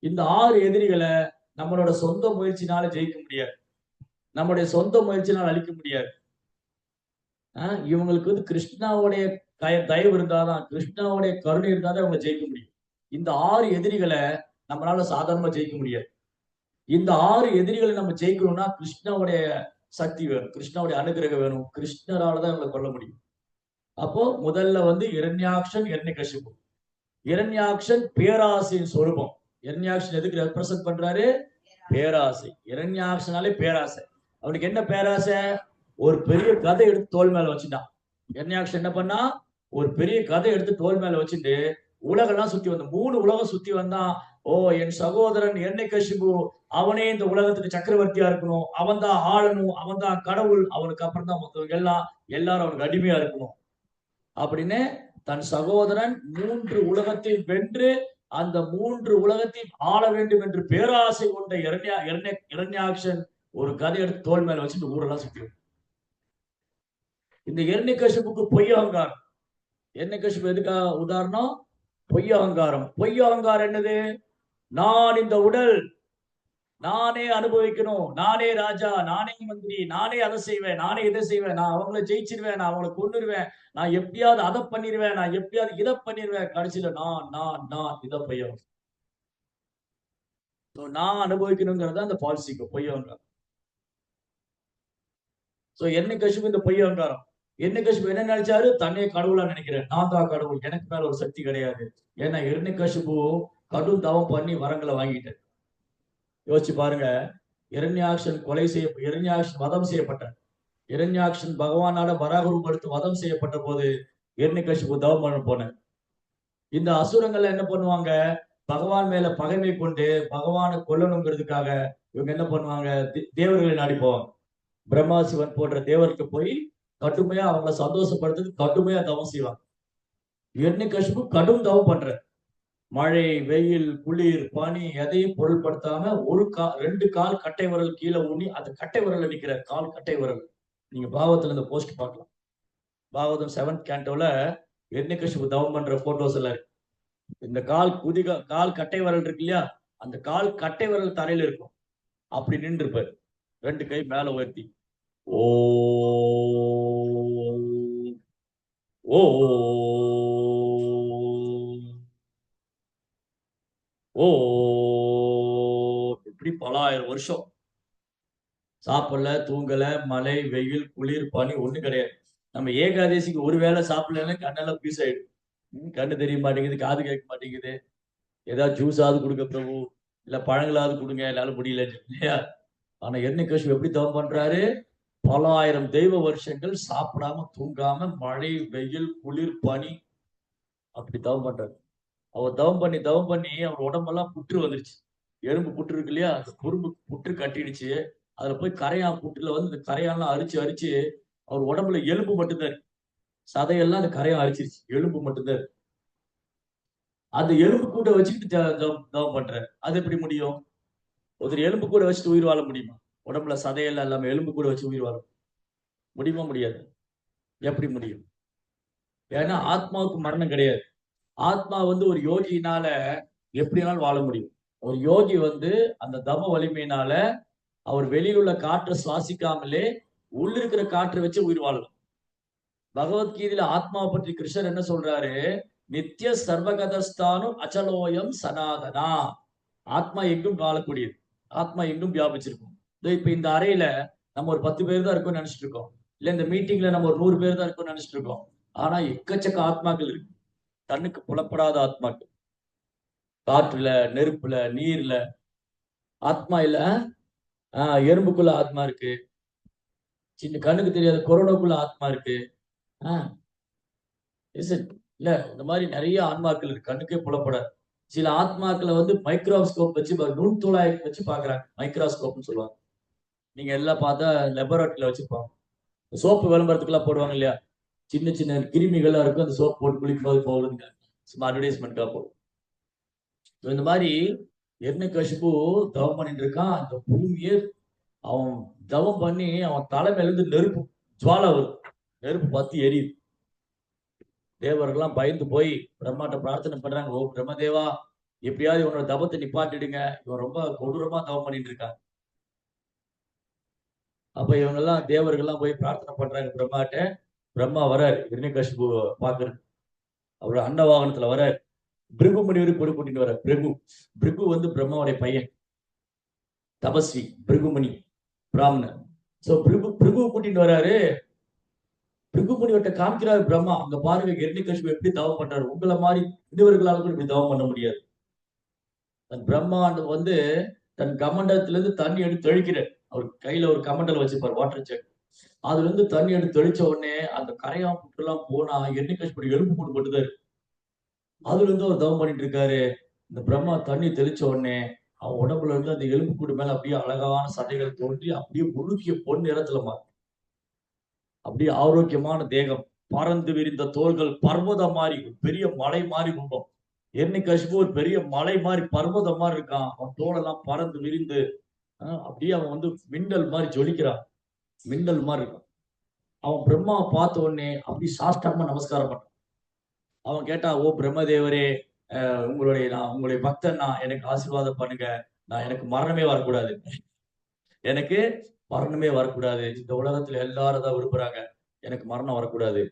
Speaker 1: இந்த 6 எதிரிகளை நம்மளோட சொந்த முயற்சினால ஜெயிக்க முடியாது, நம்முடைய சொந்த முயற்சினால் அழிக்க முடியாது. இவங்களுக்கு வந்து கிருஷ்ணாவுடைய தயவு இருந்தாதான், கிருஷ்ணாவுடைய கருணை இருந்தாதான் அவங்க ஜெயிக்க முடியும். இந்த 6 எதிரிகளை நம்மளால சாதாரணமா ஜெயிக்க முடியாது. இந்த 6 எதிரிகளை நம்ம ஜெயிக்கணும்னா கிருஷ்ணாவுடைய சக்தி வேணும், கிருஷ்ணாவுடைய அனுகிரகம் வேணும். கிருஷ்ணரால தான் இவங்களை கொல்ல முடியும். அப்போ முதல்ல வந்து இரண்யாக்ஷன், எர்ணிகசிபு. இரண்யாக்ஷன் பேராசையின் சொரூபம். இரண்யாக்ஷன் எதுக்கு ரெப்ரசன்ட் பண்றாரு? பேராசை. இரண்யாக்ஷனாலே பேராசை. அவனுக்கு என்ன பேராசை? ஒரு பெரிய கதை எடுத்து தோல் மேல வச்சுட்டான். இரண்யாக்ஷன் என்ன பண்ணா, ஒரு பெரிய கதை எடுத்து தோல் மேல வச்சுட்டு உலகெல்லாம் சுத்தி வந்தான். 3 உலகம் சுத்தி வந்தான். ஓ, என் சகோதரன் எர்ணிகசிபு, அவனே இந்த உலகத்துக்கு சக்கரவர்த்தியா இருக்கணும், அவன் தான் ஆளணும், அவன் தான் கடவுள், அவனுக்கு அப்புறம் தான் மொத்தவங்க எல்லாம், எல்லாரும் அவனுக்கு அடிமையா இருக்கணும் அப்படின்னு தன் சகோதரன் 3 உலகத்தில் வென்று அந்த 3 உலகத்தையும் ஆள வேண்டும் என்று பேராசை கொண்ட இரண்யாக்ஷன் ஒரு கதை எடுத்து தோல் மேல வச்சுட்டு ஊரெல்லாம் சுத்தி. இந்த எர்ணிகசிபுக்கு பொய் அகங்காரம். எர்ணிகசிபு எதுக்கா உதாரணம்? பொய் அகங்காரம். பொய் அகங்காரம் என்னது? நான் இந்த உடல், நானே அனுபவிக்கணும், நானே ராஜா, நானே மந்திரி, நானே அதை செய்வேன், நானே இதை செய்வேன், நான் அவங்கள ஜெயிச்சிருவேன், நான் அவங்களை கொண்டுருவேன், நான் எப்படியாவது அதை பண்ணிடுவேன், நான் எப்படியாவது இதை பண்ணிடுவேன். கடைசியில நான் நான் நான் இதை பொய்யம். நான் அனுபவிக்கணுங்கிறது அந்த பாலிசிக்கு பொய்யவங்க. சோ என்ன கஷ்டம் இந்த பொய் அகங்காரம். என்ன கஷ்டம் என்ன நினைச்சாரு? தன்னையே கடவுளா நினைக்கிறேன். நான் தான் கடவுள், எனக்கு மேல ஒரு சக்தி கிடையாது. ஏன்னா இரண்யகசிபு கடும் தவம் பண்ணி வரங்களை வாங்கிட்டார். யோசிச்சு பாருங்க. இரண்யாக்ஷன் வதம் செய்யப்பட்டார். இரண்யாக்ஷன் பகவானால வராக ரூபம் எடுத்து வதம் செய்யப்பட்ட போது இரண்யகசிபு தவம் பண்ண போன. இந்த அசுரங்கள் என்ன பண்ணுவாங்க? பகவான் மேல பகைமை கொண்டு பகவானை கொல்லணுங்கிறதுக்காக இவங்க என்ன பண்ணுவாங்க? தேவர்களை நாடி போவாங்க. பிரம்மா சிவன் போன்ற தேவருக்கு போய் கடுமையா அவங்கள சந்தோஷப்படுத்துறதுக்கு கடுமையா தவம் செய்வாங்க. இரண்யகசிபு கடும் தவம் பண்ற. மழை, வெயில், குளிர், பனி எதையும் பொருள்படுத்தாம ஒரு ரெண்டு கால் கட்டை விரல் கீழே ஊனி அந்த கட்டை விரல்ல நிக்கிற கால் கட்டை விரல். நீங்க பாகவத்துல இந்த போஸ்ட் பார்க்கலாம். பாகவதம் 7th கேண்டோல இரண்யகசிபு தவம் பண்ற போட்டோஸ் எல்லாம் இருக்கு. இந்த கால் கட்டை விரல் இருக்கு இல்லையா, அந்த கால் கட்டை விரல் தரையில இருக்கும். அப்படி நின்று இருப்பாரு, ரெண்டு கை மேல உயர்த்தி. ஓ ஓ ஓ இப்படி பல ஆயிரம் வருஷம் சாப்பிடல, தூங்கல, மழை, வெயில், குளிர், பனி ஒண்ணு கிடையாது. நம்ம ஏகாதசிக்கு ஒரு வேளை சாப்பிடலன்னா கண்ணெல்லாம் பீஸ் ஆயிடும். கண்ணு தெரிய மாட்டேங்குது, காது கேட்க மாட்டேங்குது. ஏதாவது ஜூஸாவது கொடுக்க பிரபு, இல்ல பழங்களாவது கொடுங்க, என்னால முடியல இல்லையா. ஆனா இரண்யகசிபு எப்படி தவம் பண்றாரு? பல ஆயிரம் தெய்வ வருஷங்கள் சாப்பிடாம தூங்காம மழை, வெயில், குளிர், பனி அப்படி தவம் பண்றாரு. அவர் தவம் பண்ணி அவர் உடம்பெல்லாம் புற்று வந்துருச்சு. எறும்பு புற்று இருக்கு இல்லையா, அந்த குறும்பு புற்று கட்டிடுச்சு. அதுல போய் கரையான் புற்றுல வந்து இந்த கரையான்லாம் அரிச்சு அரிச்சு அவர் உடம்புல எலும்பு மட்டும்தான் இருக்கு. சதையெல்லாம் அந்த கரையான் அரிச்சிருச்சு, எலும்பு மட்டும்தான் இருக்கு. அந்த எலும்பு கூட வச்சுக்கிட்டு தவம் பண்றாரு. அது எப்படி முடியும்? ஒருத்தர் எலும்பு கூட வச்சுட்டு உயிர் வாழ முடியுமா? உடம்புல சதையெல்லாம் இல்லாம எலும்பு கூட வச்சு உயிர் வாழ முடியுமா? முடியாது. எப்படி முடியும்? ஏன்னா ஆத்மாவுக்கு மரணம் கிடையாது. ஆத்மா வந்து ஒரு யோகியினால எப்படினாலும் வாழ முடியும். ஒரு யோகி வந்து அந்த தம வலிமையினால அவர் வெளியில் உள்ள காற்றை சுவாசிக்காமலே உள்ள இருக்கிற காற்றை வச்சு உயிர் வாழலாம். பகவத்கீதையில ஆத்மாவை பற்றி கிருஷ்ணர் என்ன சொல்றாரு? நித்திய சர்வகதஸ்தானும் அச்சலோயம் சனாதனா. ஆத்மா எங்கும் வாழக்கூடியது, ஆத்மா எங்கும் வியாபிச்சிருக்கும். இப்ப இந்த அறையில நம்ம ஒரு 10 பேர் தான் இருக்கோம்னு நினைச்சிட்டு இருக்கோம். இல்ல இந்த மீட்டிங்ல நம்ம ஒரு 100 பேர் தான் இருக்கோம்னு நினைச்சிட்டு இருக்கோம். ஆனா எக்கச்சக்க ஆத்மாக்கள் இருக்கு, கண்ணுக்கு புலப்படாத ஆத்மாக்கள். காற்றுல, நெருப்புல, நீர்ல ஆத்மா இல்ல. எறும்புக்குள்ள ஆத்மா இருக்கு. சின்ன கண்ணுக்கு தெரியாத கொரோனாக்குள்ள ஆத்மா இருக்கு. இல்ல இந்த மாதிரி நிறைய ஆன்மாக்கள் இருக்கு, கண்ணுக்கே புலப்படாது. சில ஆத்மாக்களை வந்து மைக்ரோஸ்கோப் வச்சு நுண்துளாய் வச்சு பாக்குறாங்க, மைக்ரோஸ்கோப்னு சொல்லுவாங்க. நீங்க எல்லாம் பார்த்தா லெபரட்டரியில வச்சிருப்பாங்க. சோப்பு விளம்பரத்துக்குலாம் போடுவாங்க இல்லையா, சின்ன சின்ன கிருமிகள்லாம் இருக்கும், அந்த சோப் போட்டு குளிக்கும் போது போகுதுங்க, சும்மா அட்வர்டைஸ்மெண்ட்காக போடும். இந்த மாதிரி இரண்யகசிபு தவம் பண்ணிட்டு இருக்கான். அந்த பூமியே அவன் தவம் பண்ணி அவன் தலைமையில இருந்து நெருப்பு ஜுவாலை வரும், நெருப்பு பத்தி எரியுது. தேவர்கள்லாம் பயந்து போய் பிரம்மாட்ட பிரார்த்தனை பண்றாங்க, ஓ பிரம்மதேவா, எப்படியாவது இவனோட தபத்தை நிப்பாட்டிடுங்க, இவன் ரொம்ப கொடூரமா தவம் பண்ணிட்டு இருக்கான். அப்ப இவங்க எல்லாம் தேவர்கள்லாம் போய் பிரார்த்தனை பண்றாங்க பிரம்மாட்ட. பிரம்மா வராரு இரண்யகசிபு பாக்குறது. அவரோட அன்ன வாகனத்துல வராரு. பிருகு முனிவர் கூட கூட்டிட்டு வர. பிருகு வந்து பிரம்மாவுடைய பையன், தபஸ்வி பிருகுமணி, பிராமணர். சோ பிருகு கூட்டிட்டு வராரு. பிருகு முனிவர்கிட்ட காமிக்கிறாரு பிரம்மா, அங்க பாருங்க இரண்யகசிபு எப்படி தவம் பண்றாரு, உங்களை மாதிரி இந்தவர்களால கூட இப்படி தவம் பண்ண முடியாது. தன் பிரம்மா வந்து தன் கமண்டத்துல இருந்து தண்ணி எடுத்து தெளிக்கிறார். அவர் கையில ஒரு கமண்டல் வச்சுப்பார், வாட்டர் ஜக். அதுல இருந்து தண்ணி எடுத்து தெளிச்ச உடனே அந்த கரையா புட்டு எல்லாம் போனா இரண்யகசிபு எலும்பு கூடு போட்டுதாரு. அதுல இருந்து அவர் தவம் பண்ணிட்டு இருக்காரு. இந்த பிரம்மா தண்ணி தெளிச்ச உடனே அவன் உடம்புல இருந்து அந்த எலும்பு கூடு மேல அப்படியே அழகான சதைகள் தோன்றி அப்படியே முழுக்கிய பொன் நிறத்துல மாறும். அப்படியே ஆரோக்கியமான தேகம், பறந்து விரிந்த தோள்கள், பர்வதம் மாதிரி பெரிய மலை மாதிரி கும்பம். இரண்யகசிபு ஒரு பெரிய மலை மாதிரி பர்வதம் மாதிரி இருக்கான். அவன் தோலெல்லாம் பறந்து விரிந்து அப்படியே அவன் வந்து மின்னல் மாதிரி ஜொலிக்கிறான், மின்னல் மாதிரி இருக்கான். அவன் பிரம்மா பார்த்த உடனே அப்படி சாஷ்டாங்கமா நமஸ்காரம் பண்ணான். அவன் கேட்டா, ஓ பிரம்மதேவரே, நான் உங்களுடைய பக்தன், நான் எனக்கு ஆசீர்வாதம் பண்ணுங்க, நான் எனக்கு மரணமே வரக்கூடாது, எனக்கு மரணமே வரக்கூடாது. இந்த உலகத்துல எல்லாரும் தான் விரும்புறாங்க, எனக்கு மரணம் வரக்கூடாது.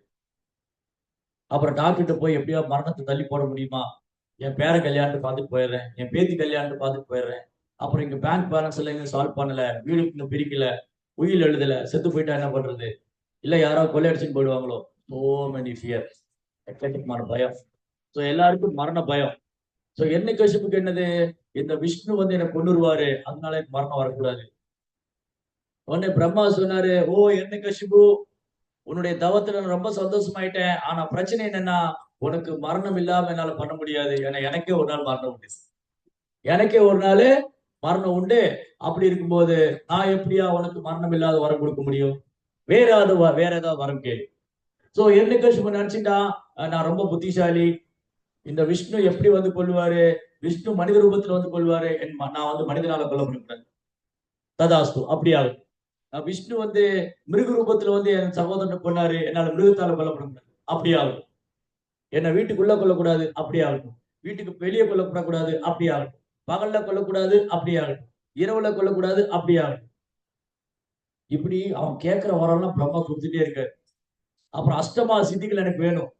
Speaker 1: அப்புறம் டாக்டர்கிட்ட போய் எப்படியா மரணத்தை தள்ளி போட முடியுமா? என் பேர கல்யாணத்தை பார்த்துட்டு போயிடுறேன், என் பேத்தி கல்யாணத்தை பார்த்துட்டு போயிடுறேன். அப்புறம் இங்க பேங்க் பேலன்ஸ் எல்லாம் இன்னும் சால்வ் பண்ணல, வீடு இன்னும் பிரிக்கல, உயில் எழுதல, செத்து போயிட்டா என்ன பண்றது, இல்ல யாரோ கொள்ளையடிச்சுன்னு போயிடுவாங்களோ, சோ மெனி ஃபியர், எக்கச்சக்கமான பயம். சோ எல்லாருக்கும் மரண பயம். சோ என்ன கசிப்புக்கு என்னது, இந்த விஷ்ணு வந்து என்ன கொன்னுருவாரு, அதனால எனக்கு மரணம் வரக்கூடாது. உடனே பிரம்மா சொன்னாரு, ஓ என்ன கசிப்பு, உன்னுடைய தவத்துல நான் ரொம்ப சந்தோஷமாயிட்டேன். ஆனா பிரச்சனை என்னன்னா, உனக்கு மரணம் இல்லாம என்னால பண்ண முடியாது. ஏன்னா எனக்கே ஒரு நாள் மரணம் உண்டு. எனக்கே ஒரு நாள் மரணம் உண்டு. அப்படி இருக்கும்போது நான் எப்படியா உனக்கு மரணம் இல்லாத வரம் கொடுக்க முடியும்? வேற ஏதாவது வரம் கேளு. சோ எண்ணிக்கசிபு நினைச்சுட்டா, நான் ரொம்ப புத்திசாலி, இந்த விஷ்ணு எப்படி வந்து கொள்வாரு, விஷ்ணு மனித ரூபத்துல வந்து கொள்வாரு, நான் வந்து மனிதனால கொல்லப்படக்கூடாது. ததாஸ்து அப்படியாகும். விஷ்ணு வந்து மிருக ரூபத்துல வந்து என் சகோதரனை கொண்டாரு, என்னால மிருகத்தால கொல்லப்படக்கூடாது, அப்படியாகும். என்ன வீட்டுக்குள்ள கொல்லக்கூடாது, அப்படி ஆகட்டும். வீட்டுக்கு வெளியே கொல்லப்படக்கூடாது, அப்படி ஆகட்டும். பகல்ல கொல்லக்கூடாது, அப்படி ஆகட்டும். இரவுல கொல்லக்கூடாது, அப்படி ஆகட்டும். இப்படி அவன் கேட்கிற வரம்லாம் பிரம்மா கொடுத்துட்டே இருக்காரு. அப்புறம் அஷ்டமா சித்திகள் எனக்கு வேணும்.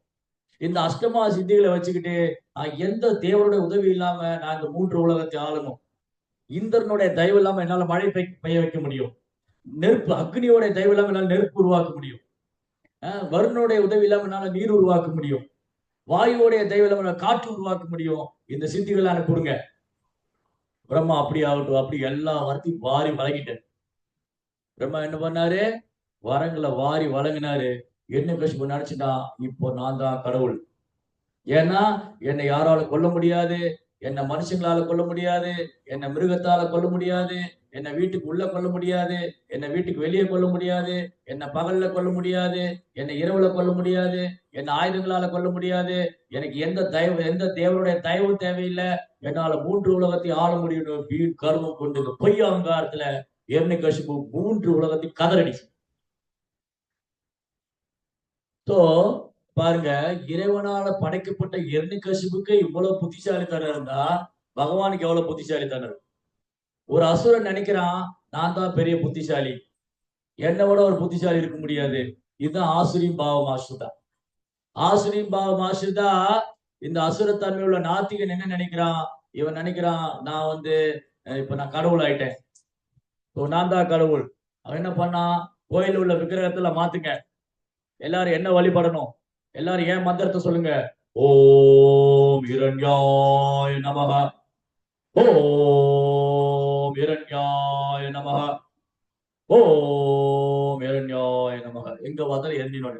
Speaker 1: இந்த அஷ்டமா சித்திகளை வச்சுக்கிட்டு நான் எந்த தேவனுடைய உதவி இல்லாம நான் இந்த 3 உலகத்தை ஆளணும். இந்திரனுடைய தயவு இல்லாம என்னால மழை பெய்ய வைக்க முடியும். நெருப்பு அக்னியோட தயவு இல்லாம என்னால நெருப்பு உருவாக்க முடியும். வருணனுடைய உதவி இல்லாம என்னால நீர் உருவாக்க முடியும். வாயுவோடைய தயவு இல்லாம காற்று உருவாக்க முடியும். இந்த சித்திகளை எனக்கு கொடுங்க. பிரம்மா அப்படி ஆகட்டும், அப்படி எல்லா வரத்தையும் வாரி வழங்கிட்டாரு. பிரம்மா என்ன பண்ணாரு, வரங்களை வாரி வழங்கினாரு. என்ன கஷ்டம் நினைச்சுட்டா, இப்போ நான் தான் கடவுள். ஏன்னா என்னை யாரால கொல்ல முடியாது, என்னை மனுஷங்களால கொல்ல முடியாது, என்னை மிருகத்தால கொல்ல முடியாது, என்னை வீட்டுக்கு உள்ள கொல்ல முடியாது, என்னை வீட்டுக்கு வெளியே கொல்ல முடியாது, என்னை பகல்ல கொல்ல முடியாது, என்னை இரவுல கொல்ல முடியாது, என்னை ஆயுதங்களால கொல்ல முடியாது. எனக்கு எந்த தேவனுடைய தயவும் தேவையில்லை. என்னால 3 உலகத்தை ஆள முடியும். வீண் கர்மம் கொண்டு பொய் அகங்காரத்துல எர்ணிகசிபு 3 உலகத்தையும் கதறடி. சோ பாருங்க, இறைவனால படைக்கப்பட்ட எர்ணிகசிபுக்கு இவ்வளவு புத்திசாலித்தனம் இருந்தா பகவானுக்கு எவ்வளவு புத்திசாலித்தனம் இருக்கும். ஒரு அசுரன் நினைக்கிறான், நான் தான் பெரிய புத்திசாலி, என்னை விட ஒரு புத்திசாலி இருக்க முடியாது. இதுதான் ஆசுரியும் பாவம் ஆசுதா. ஆசுரியும் பாவம் ஆசுதா. இந்த அசுரத்தன்மை உள்ள நாத்திகன் என்ன நினைக்கிறான், இவன் நினைக்கிறான் நான் வந்து இப்ப நான் கடவுள் ஆயிட்டேன், நான் தான் கடவுள். அவன் என்ன பண்ணான், கோயில் உள்ள விக்கிரகத்துல மாத்துங்க, எல்லாரும் என்ன வழிபடணும், எல்லாரும் ஏன் மந்திரத்தை சொல்லுங்க, ஓம் இரண்யாய நமக, ஓம் இரண்யாய நமக, ஓம் இரண்யாய நமக. எங்க பார்த்தாலும் எண்ணினோட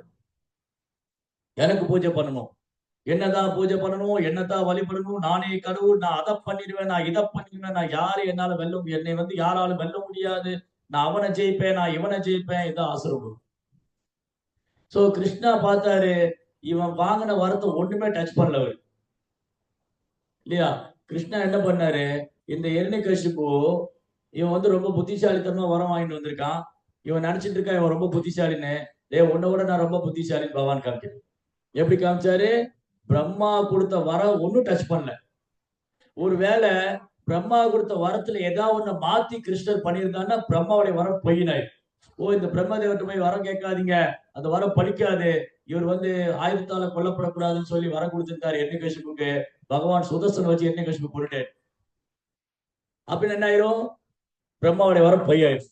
Speaker 1: எனக்கு பூஜை பண்ணணும், என்னதான் பூஜை பண்ணணும், என்னதான் வழிபடணும், நானே கடவுள், நான் அதை பண்ணிடுவேன், நான் இதை பண்ணிடுவேன், நான் யாரு என்னால என்னை வந்து யாராலும் வெல்ல முடியாது, நான் அவனை ஜெயிப்பேன், நான் இவனை ஜெயிப்பேன். இதான் ஆசிரமம். சோ கிருஷ்ணா பார்த்தாரு, இவன் வாங்கின வரத்தை ஒண்ணுமே டச் பண்ணல அவரு, இல்லையா? கிருஷ்ணா என்ன பண்ணாரு, இந்த எரிணிகசிப்பு இவன் வந்து ரொம்ப புத்திசாலித்தனமா வரம் வாங்கிட்டு வந்திருக்கான், இவன் நினைச்சிட்டு இருக்கான் இவன் ரொம்ப புத்திசாலின்னு. உன்னை விட நான் ரொம்ப புத்திசாலின்னு பகவான் காமிக்கிறேன். எப்படி காமிச்சாரு, பிரம்மா கொடுத்த வரம் ஒன்னும் டச் பண்ணல. ஒருவேளை பிரம்மா கொடுத்த வரத்துல ஏதாவது ஒண்ணு மாத்தி கிருஷ்ணர் பண்ணியிருந்தான்னா பிரம்மாவுடைய வரம் பொய்யினாய். ஓ இந்த பிரம்மதேவர்கிட்ட போய் வரம் கேட்காதீங்க, அந்த வரம் பலிக்காது, இவர் வந்து ஆயுதத்தால கொல்லப்படக்கூடாதுன்னு சொல்லி வரம் கொடுத்திருந்தாரு எண்ணிகசிப்புக்கு. பகவான் சுதர்சனம் வச்சு எண்ணிகசிப்பு கொண்டுட்டு அப்படின்னு என்ன ஆயிரும், பிரம்மாவுடைய வரம் பொய்யாயிரும்.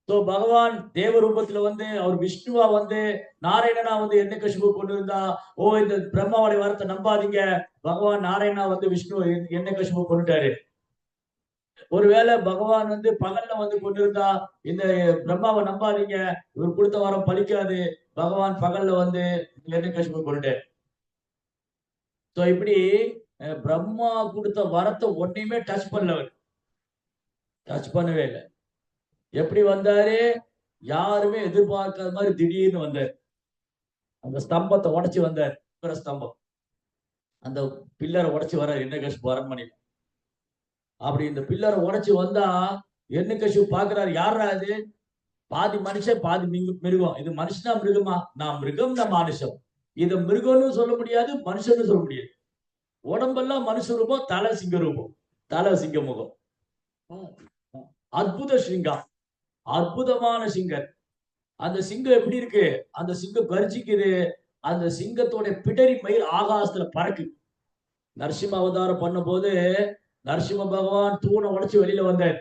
Speaker 1: சோ பகவான் தேவ ரூபத்துல வந்து அவர் விஷ்ணுவா வந்து நாராயணனா வந்து எண்ணிகசிப்பு கொண்டு இருந்தா, ஓ இந்த பிரம்மாவுடைய வரத்தை நம்பாதீங்க, பகவான் நாராயணா வந்து விஷ்ணு எண்ணிகசிப்பு கொண்டுட்டாரு. ஒருவேளை பகவான் வந்து பகல்ல வந்து கொண்டிருந்தா, இந்த பிரம்மாவை நம்பாதீங்க, இவர் கொடுத்த வரம் பலிக்காது, பகவான் பகல்ல வந்து எண்ணிகசிப்பு கொண்டுட்டாரு. சோ இப்படி பிரம்மா கொடுத்த வரத்தை ஒன்னையுமே டச் பண்ணல, டச் பண்ணவே இல்லை. எப்படி வந்தாரு, யாருமே எதிர்பார்க்காத மாதிரி திடீர்னு வந்தார். அந்த ஸ்தம்பத்தை உடைச்சு வந்தார், ஸ்தம்பம், அந்த பில்லரை உடைச்சு வர்றாரு எண்ணிகசிப்பு அரண்மனையில். அப்படி இந்த பில்லரை உடைச்சு வந்தா எண்ணிகசிப்பு பாக்குறாரு, யாரா அது, பாதி மனுஷன் பாதி மிருகம், இது மனுஷனா மிருகமா, நான் மிருகம் நான் மனுஷன், இது மிருகம்னு சொல்ல முடியாது, மனுஷன்னு சொல்ல முடியாது. உடம்பெல்லாம் மனுஷ ரூபம், தலை சிங்க ரூபம், தலை சிங்க முகம், அற்புத சிங்கம், அற்புதமான சிங்கர். அந்த சிங்கம் எப்படி இருக்கு, அந்த சிங்கம் கர்ஜிக்குது, அந்த சிங்கத்தோட பிடரி மயில் ஆகாசத்துல பறக்கு. நரசிம்ம அவதாரம் பண்ணும் போது நரசிம்ம பகவான் தூணை உடைச்சு வெளியில வந்தார்.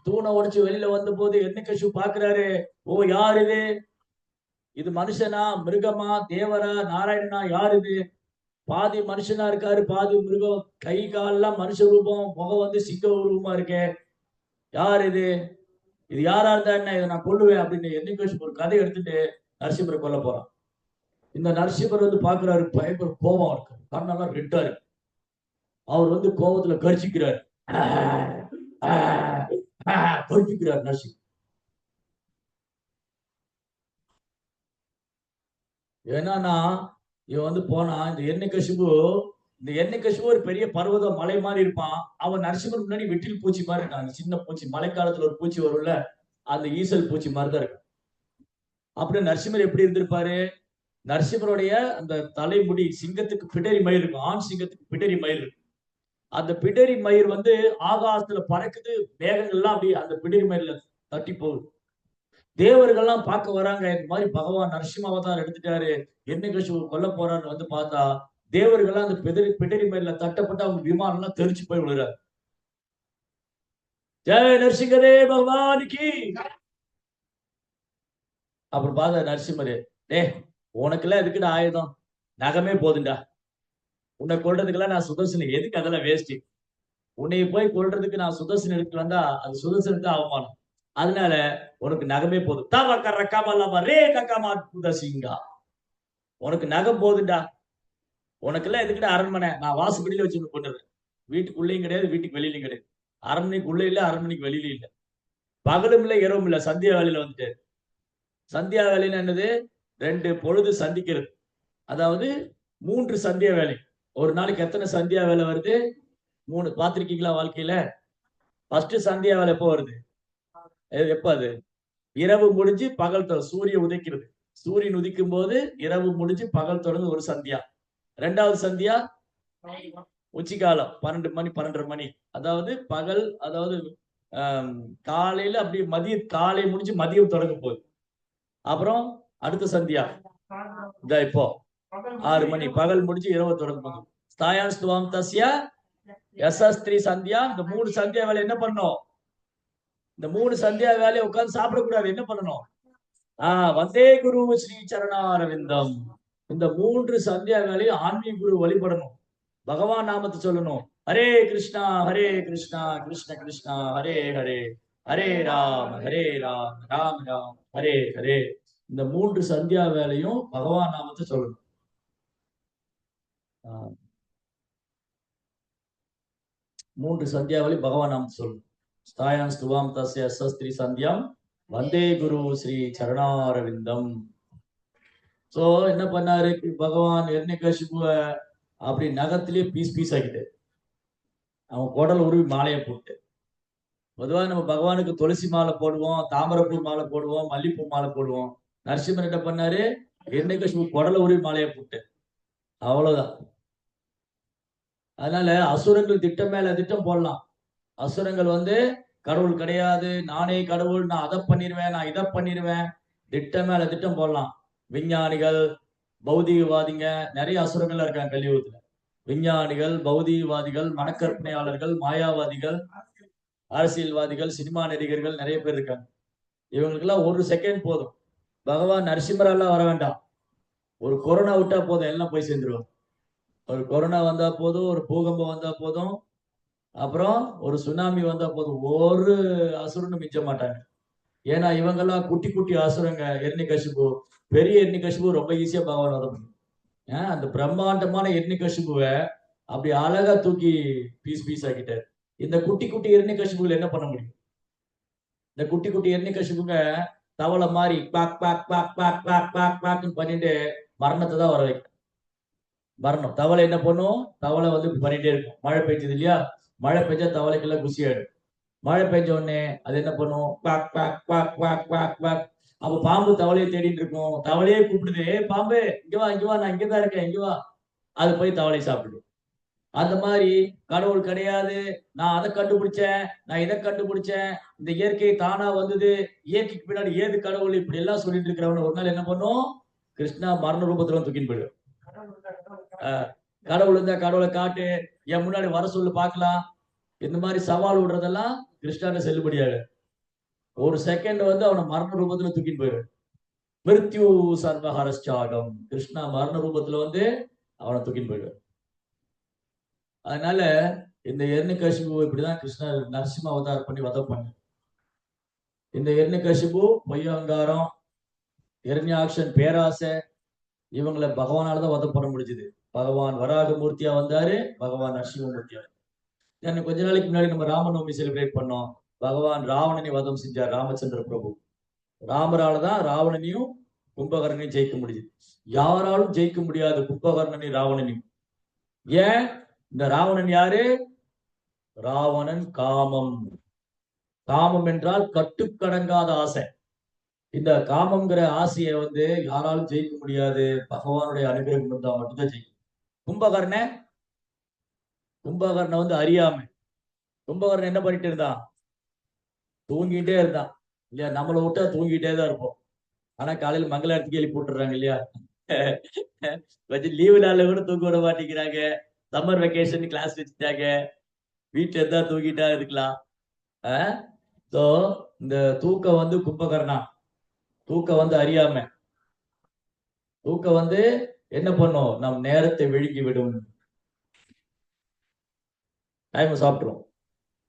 Speaker 1: தூணை உடைச்சு வெளியில வந்த போது எர்ணிகேஷு பாக்குறாரு. ஓ, யார் இது? இது மனுஷனா, மிருகமா, தேவரா, நாராயணனா, யார் இது? பாதி மனுஷனா இருக்காரு, பாதி மிருகம். கை கால்லாம் மனுஷ ரூபம், முகம் வந்து சிங்க ரூபமா இருக்கே. யார் இது? இது யாரா இருந்தா என்ன, இதை நான் கொல்லுவேன் அப்படின்னு எர்ணிகேஷு ஒரு கதை எடுத்துட்டு நரசிம்மரை கொல்ல போறான். இந்த நரசிம்மர் வந்து பாக்குறாரு, பயங்கர கோபம் இருக்கு, கண்ணெல்லாம் ரெட்டா இருக்கு. அவர் வந்து கோபத்துல கர்ச்சிக்கிறார், கர்ச்சிக்கிறார் நரசிம்மர். ஏன்னா இவன் வந்து போனா இந்த எண்ணெய் ஒரு பெரிய பர்வத மலை மாதிரி இருப்பான். அவன் நரசிம்மர் முன்னாடி வெற்றில் பூச்சி மாதிரி இருக்கான். அந்த சின்ன பூச்சி, மழைக்காலத்துல ஒரு பூச்சி வரும்ல, அந்த ஈசல் பூச்சி மாதிரி தான் இருக்கு. அப்படியே நரசிம்மர் எப்படி இருந்திருப்பாரு? நரசிம்மருடைய அந்த தலைமுடி சிங்கத்துக்கு பிடரி மயிர் இருக்கும், ஆண் சிங்கத்துக்கு பிடரி மயிர் இருக்கு. அந்த பிடரி மயிர் வந்து ஆகாசத்துல பறக்குது, மேகங்கள்லாம் அப்படி அந்த பிடரி மயிர்ல தட்டி போகுது. தேவர்கள்லாம் பார்க்க வராங்க, இந்த மாதிரி பகவான் நரசிம்ம அவதாரம் எடுத்துட்டாரு, எண்ணெய் கொல்ல போறான்னு வந்து பார்த்தா தேவர்கள்லாம் அந்த பிடரி மயில தட்டப்பட்டு அவங்க விமானம் எல்லாம் தெரிச்சு போய் விழுறாரு. ஜெய நரசிங்கரே பகவானுக்கு. அப்புறம் பார்த்தா நரசிம்மரே, டே உனக்கெல்லாம் எதுக்குடா ஆயுதம், நகமே போதுண்டா. உன்னை கொள்றதுக்கெல்லாம் நான் சுதர்சனம், எதுக்கு அதெல்லாம் வேஸ்ட். உன்னை போய் கொள்றதுக்கு நான் சுதர்சனம் எடுத்து வந்தா அது சுதர்சனத்தை அவமானம். அதனால உனக்கு நகமே போதும். தவ கரக்கமல்லவ ரே கக்கமா சிங்கா, உனக்கு நகம் போதுண்டா. உனக்கெல்லாம் எதுக்கிட்ட அரண்மனை, நான் வாசுபடியில வச்சு கொண்டுறேன். வீட்டுக்குள்ளேயும் கிடையாது, வீட்டுக்கு வெளியிலையும் கிடையாது. அரண்மனைக்குள்ள இல்ல, அரண்மனைக்கு வெளியில இல்ல. பகலும் இல்ல, இரவும் இல்ல, சந்தியா வேலையில வந்துட்டு. சந்தியா வேலைன்னு என்னது? 2 பொழுது சந்திக்கிறது. அதாவது 3 சந்தியா வேலை. ஒரு நாளைக்கு எத்தனை சந்தியா வேலை வருது? 3. பார்த்திருக்கீங்களா வாழ்க்கையில? ஃபர்ஸ்ட் சந்தியா வேலை எப்போ வருது? எப்ப அது? இரவு முடிஞ்சு பகல் சூரியன் உதைக்கிறது. சூரியன் உதிக்கும் போது இரவு முடிஞ்சு பகல் தொடர்ந்து ஒரு சந்தியா. 2வது சந்தியா உச்சிக்காலம் 12 மணி 12:30 மணி. அதாவது பகல், அதாவது காலையில அப்படி காலை முடிஞ்சு மதியம் தொடங்க போகுது. அப்புறம் அடுத்த சந்தியா இந்த இப்போ 6 மணி, பகல் முடிஞ்சு இரவு தொடங்க போகுது. ஸ்தாயாஸ்துவாம் தஸ்ய யசஸ்திரி சந்தியா. இந்த 3 சந்தியா வேலை என்ன பண்ணும்? இந்த 3 சந்தியா வேலையை உட்கார்ந்து சாப்பிடக்கூடாது. என்ன பண்ணணும்? வந்தே குரு ஸ்ரீ சரணாரவிந்தம். இந்த 3 சந்தியா வேலையும் ஆன்மீக குரு வழிபடணும், பகவான் நாமத்தை சொல்லணும். ஹரே கிருஷ்ணா கிருஷ்ண கிருஷ்ணா ஹரே ஹரே, ஹரே ராம் ராம் ராம் ஹரே ஹரே. இந்த 3 சந்தியா வேலையும் பகவான் நாமத்தை சொல்லணும். 3 சந்தியா வேலை பகவான் நாமத்தை சொல்லணும். ஸ்தாயான் ஸ்துவாம் தஸ்ய சஸ்திரி சந்தியாம் வந்தே குரு ஸ்ரீ சரணாரவிந்தம். சோ என்ன பண்ணாரு பகவான்? எர்ணிகசிபுவ அப்படி நகத்திலேயே பீஸ் பீஸ் ஆக்கிட்டு அவன் குடல் உருவி மாலையை போட்டு. பொதுவாக நம்ம பகவானுக்கு துளசி மாலை போடுவோம், தாமரப்பூ மாலை போடுவோம், மல்லிப்பூ மாலை போடுவோம். நரசிம்மர் என்ன பண்ணாரு? எர்ணிகசிபு குடல உருவி மாலையை போட்டு. அவ்வளவுதான். அதனால அசுரங்கள் திட்டம் மேல திட்டம் போடலாம். அசுரங்கள் வந்து கடவுள் கிடையாது, நானே கடவுள், நான் அதை பண்ணிடுவேன், நான் இதை பண்ணிடுவேன், திட்டம் மேல திட்டம் போடலாம். விஞ்ஞானிகள், பௌதிகவாதிங்க, நிறைய அசுரங்கள் இருக்காங்க கலியுகத்துல. விஞ்ஞானிகள், பௌதிகவாதிகள், மனக்கற்பனையாளர்கள், மாயாவாதிகள், அரசியல்வாதிகள், சினிமா நடிகர்கள் நிறைய பேர் இருக்காங்க. இவங்களுக்கெல்லாம் ஒரு செகண்ட் போதும், பகவான் நரசிம்மரெல்லாம் வர வேண்டாம். ஒரு கொரோனா விட்டா போதும், எல்லாம் போய் சேர்ந்துருவோம். ஒரு கொரோனா வந்தா போதும், ஒரு பூகம்பம் வந்தா போதும், அப்புறம் ஒரு சுனாமி வந்தா போதும், ஒரு அசுரனும் மிஞ்ச மாட்டாங்க. ஏன்னா இவங்கெல்லாம் குட்டி குட்டி அசுரங்க. எர்ணிகசிபு, பெரிய எர்ணிகசிபு ரொம்ப ஈஸியா பகவான் வர முடியும். அந்த பிரம்மாண்டமான எர்ணிகசிபுவை அப்படி அழகா தூக்கி பீஸ் பீஸ் ஆக்கிட்டாரு. இந்த குட்டி குட்டி எர்ணிகசிபுகள் என்ன பண்ண முடியும்? இந்த குட்டி குட்டி எர்ணிகசிபுங்க தவளை மாதிரி பாக் பாக் பாக் பாக் பாக் பாக் பாக்னு பண்ணிட்டு மரணத்தை தான் வர வைக்கும். மரணம். தவளை என்ன பண்ணும்? தவளை வந்து பண்ணிட்டே இருக்கும். மழை பெஞ்சது இல்லையா? மழை பெஞ்சா தவளைக்கெல்லாம் குசி ஆயிடும். மழை பெஞ்ச உடனே அது என்ன பண்ணும்? பாக் பாக் பாக் பாக் பாக் பாக். அப்ப பாம்பு தவளையை தேடிட்டு இருக்கும். தவளையே கூப்பிடுது, பாம்பு இங்க வா இங்க வா, நான் இங்கதான் இருக்கேன், இங்க வா. அது போய் தவளை சாப்பிடுது. அந்த மாதிரி கடவுள் கிடையாது, நான் அதை கண்டுபிடிச்சேன், நான் இதை கண்டுபிடிச்சேன், இந்த இயற்கை தானா வந்தது, இயற்கைக்கு பின்னாடி ஏது கடவுள், இப்படி எல்லாம் சொல்லிட்டு இருக்கிறவன ஒரு நாள் என்ன பண்ணும்? கிருஷ்ணா மரண ரூபத்துல தூக்கின்னு போயிடும். கடவுள் இருந்தா கடவுளை காட்டு, என் முன்னாடி வர சொல்லு பார்க்கலாம். இந்த மாதிரி சவால் விடுறதெல்லாம் கிருஷ்ணான செல்லுபடியாக. ஒரு செகண்ட் வந்து அவனை மரண ரூபத்துல தூக்கிட்டு போயிடுவார். மிருத்யு சர்வஹரஸ்சாகம், கிருஷ்ணா மரண ரூபத்துல வந்து அவனை தூக்கிட்டு போயிடுவார். அதனால இந்த எர்ணிகசிபு இப்படிதான் கிருஷ்ணர் நரசிம்ம அவதாரம் பண்ணி வதம் பண்ண. இந்த எர்ணிகசிபு பொய்யங்காரம், இரண்யாக்ஷன் பேராசை, இவங்களை பகவானாலதான் வதம் பண்ண முடிஞ்சது. பகவான் வராக மூர்த்தியா வந்தாரு, பகவான் நரசிம்மூர்த்தியா. கொஞ்ச நாளைக்கு முன்னாடி நம்ம ராமநவமி செலிப்ரேட் பண்ணோம். பகவான் ராவணனை வதம் செஞ்சார் ராமச்சந்திர பிரபு. ராமரால தான் ராவணனையும் கும்பகர்ணனையும் ஜெயிக்க முடியுது. யாராலும் ஜெயிக்க முடியாது கும்பகர்ணனையும் ராவணனையும். ஏன்? இந்த ராவணன் யாரு? ராவணன் காமம். காமம் என்றால் கட்டுக்கடங்காத ஆசை. இந்த காமம்ங்கிற ஆசையை வந்து யாராலும் ஜெயிக்க முடியாது. பகவானுடைய அனுகிரகம் இருந்தா மட்டும்தான் ஜெயிக்கும். கும்பகர்ணன் வந்து அறியாமை. கும்பகர்ணன் என்ன பண்ணிட்டு இருந்தான்? தூங்கிட்டே இருந்தான் இல்லையா? நம்மளை விட்டா தூங்கிட்டே தான் இருப்போம். ஆனா காலையில மங்கள எழுப்பி போட்டுறாங்க இல்லையா? கொஞ்சம் லீவு நாள்ல கூட தூங்க விட மாட்டேங்கிறாங்க. சம்மர் வெக்கேஷன் கிளாஸ் வச்சுட்டாங்க, வீட்டுல இருந்தா தூங்கிட்டா இருக்கலாம். சோ இந்த தூக்கம் வந்து கும்பகர்ணா. தூக்கம் வந்து அறியாம. தூக்கம் வந்து என்ன பண்ணும்? நம் நேரத்தை விழுங்கி விடும், டைம் சாப்பிட்டுரும்.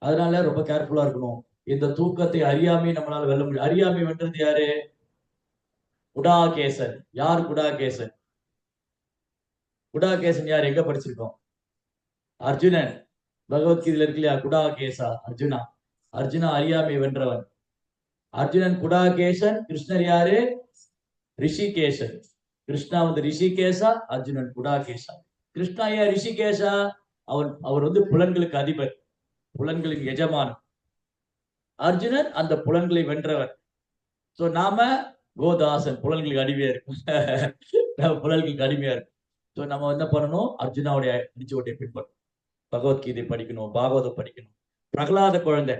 Speaker 1: அதனால ரொம்ப கேர்ஃபுல்லா இருக்கணும். இந்த தூக்கத்தை அறியாமை நம்மளால வெல்ல முடியும். அறியாமை வென்றது யாரு? குடாகேசன். யார் குடாகேசன்? குடாகேசன் யார்? எங்க படிச்சிருக்கோம்? அர்ஜுனன். பகவத்கீதையில இருக்கு இல்லையா? குடாகேசா அர்ஜுனா. அர்ஜுனா அறியாமை வென்றவன். அர்ஜுனன் குடாகேசன். கிருஷ்ணர் யாரு? ரிஷிகேசன். கிருஷ்ணா வந்து ரிஷிகேசா, அர்ஜுனன் குடாகேசா. கிருஷ்ணா ஏன் ரிஷிகேசா? அவர் வந்து புலன்களுக்கு அதிபர், புலன்களின் எஜமானன். அர்ஜுனன் அந்த புலன்களை வென்றவர். சோ நாம கோதாசன், புலன்களுக்கு அடிமையா இருக்கும். புலன்களுக்கு அடிமையா இருக்கும். சோ நம்ம என்ன பண்ணணும்? அர்ஜுனாவுடைய அடிச்சோட்டை பின்பற்றணும். பகவத்கீதை படிக்கணும், பாகவதம் படிக்கணும். பிரகலாத குழந்தை.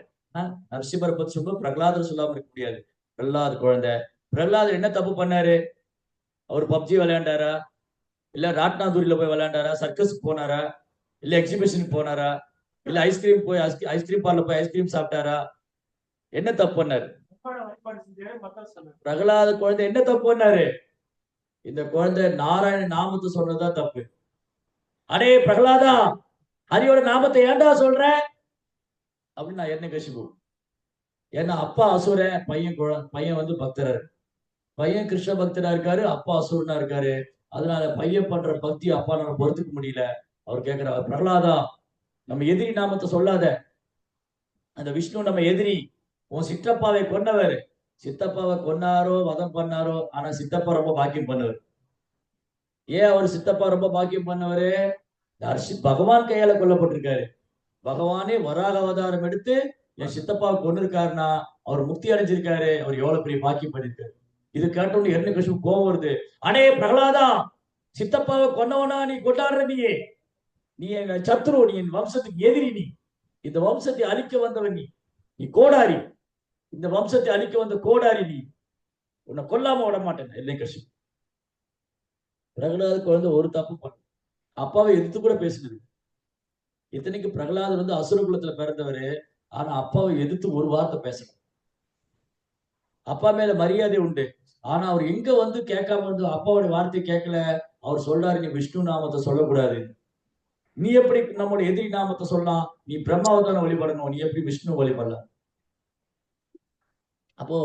Speaker 1: நரசிம்மரை பத்தி சொல்லும்போது பிரகலாதர் சொல்லாம இருக்க முடியாது. பிரகலாத குழந்தை. பிரகலாதர் என்ன தப்பு பண்ணாரு? அவர் பப்ஜி விளையாண்டாரா? இல்ல ராட்னாதூரில போய் விளையாண்டாரா? சர்க்கஸுக்கு போனாரா? இல்ல எக்ஸிபிஷனுக்கு போனாரா? இல்ல ஐஸ்கிரீம் போய் ஐஸ்கிரீம் பார்லர் போய் ஐஸ்கிரீம் சாப்பிட்டாரா? என்ன தப்பு பண்ணாரு? பிரகலாத குழந்தை என்ன தப்பு பண்ணாரு? இந்த குழந்தை நாராயண நாமத்தை சொன்னதுதான் தப்பு. அடே பிரகலாதா, ஹரியோட நாமத்தை ஏன்டா சொல்ற அப்படின்னு நான் என்ன கசிபு. ஏன்னா அப்பா அசுர, பையன் வந்து பக்தரா. பையன் கிருஷ்ண பக்தரா இருக்காரு, அப்பா அசுரனா இருக்காரு. அதனால பையன் பண்ற பக்தி அப்பா நம்ம பொறுத்துக்க முடியல. அவர் கேட்கிறார், பிரகலாதா நம்ம எதிரி நாமத்தை சொல்லாத. அந்த விஷ்ணு நம்ம எதிரி. உன் சித்தப்பாவை கொன்னவர். சித்தப்பாவை கொன்னாரோ வதம் பண்ணாரோ, ஆனா சித்தப்பா ரொம்ப பாக்கியம் பண்ணவர். ஏன் அவர் சித்தப்பா ரொம்ப பாக்கியம் பண்ணவரு? பகவான் கையால கொல்லப்பட்டிருக்காரு. பகவானே வராக அவதாரம் எடுத்து என் சித்தப்பாவை கொண்டு இருக்காருன்னா அவர் முக்தி அடைஞ்சிருக்காரு. அவர் எவ்வளவு பெரிய பாக்கியம் பண்ணிருக்காரு. இது கேட்டோன்னு என்ன கஷ்டம் கோபம் வருது. அடே பிரகலாதா, சித்தப்பாவை கொன்னவனா நீ கொண்டாடுற? நீ எங்க சத்ரு, நீ என் வம்சத்துக்கு எதிரி. நீ இந்த வம்சத்தை அழிக்க வந்தவன். நீ கோடாரி. இந்த வம்சத்தை அழிக்க வந்த கோடாரி. நீ உன்னை கொல்லாம விட மாட்டேன். இல்லை கஷ்டம். பிரகலாத குழந்தை ஒரு தப்பு பண்ண, அப்பாவை எதிர்த்து கூட பேசினது. இத்தனைக்கு பிரகலாதர் வந்து அசுர குலத்துல பிறந்தவரு. ஆனா அப்பாவை எதிர்த்து ஒரு வார்த்தை பேசணும். அப்பா மேல மரியாதை உண்டு. ஆனா அவர் எங்க வந்து கேட்காம வந்து அப்பாவுடைய வார்த்தையை கேட்கல. அவர் சொல்றாரு, நீ விஷ்ணு நாமத்தை சொல்லக்கூடாது. நீ எப்படி நம்முடைய எதிரி நாமத்தை சொல்லலாம்? நீ பிரம்மாவை தானே வழிபடணும், நீ எப்படி விஷ்ணு வழிபடலாம்? அப்போ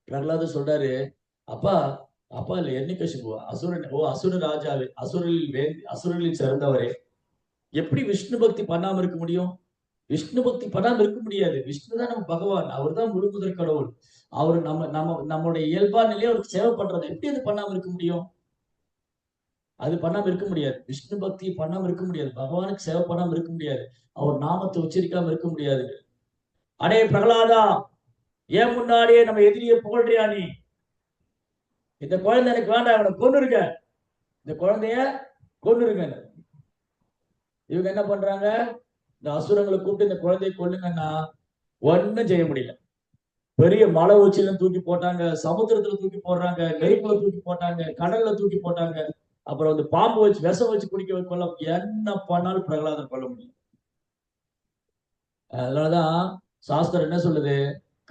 Speaker 1: பிரகலாதர் சொல்றாரு, அப்பா அப்பா இல்ல எர்ணிகசிபு அசுரன். அசுர ராஜாவே, அசுரலில் சிறந்தவரே, எப்படி விஷ்ணு பக்தி பண்ணாம இருக்க முடியும்? விஷ்ணு பக்தி பண்ணாம இருக்க முடியாது. விஷ்ணு தான் நம்ம பகவான், அவர் தான் முழுமுதற் கடவுள். அவர் நம்மளுடைய இயல்பா நிலையை அவருக்கு சேவை பண்றது. எப்படி அது பண்ணாம இருக்க முடியும்? அது பண்ணாம இருக்க முடியாது. விஷ்ணு பக்தி பண்ணாம இருக்க முடியாது. பகவானுக்கு சேவை பண்ணாம இருக்க முடியாது. அவர் நாமத்தை உச்சரிக்காம இருக்க முடியாது. அடே பிரகலாதா, ஏன் முன்னாடியே நம்ம எதிரியை புகழ்றியா நீ? இந்த குழந்தை எனக்கு வேண்டாம், இவனை கொண்டு இருக்க. இந்த குழந்தைய கொண்டு இருக்க. இவங்க என்ன பண்றாங்க? இந்த அசுரங்களை கூப்பிட்டு இந்த குழந்தையை கொள்ளுங்கன்னா ஒன்னும் செய்ய முடியல. பெரிய மலை உச்சியில தூக்கி போட்டாங்க, சமுத்திரத்துல தூக்கி போடுறாங்க, நெருப்புல தூக்கி போட்டாங்க, கடல்ல தூக்கி போட்டாங்க. அப்புறம் வந்து பாம்பு வச்சு விஷம் வச்சு குடிக்க கொள்ள, என்ன பண்ணாலும் பிரகலாதர் கொள்ள முடியும். அதனாலதான் சாஸ்திரம் என்ன சொல்லுது?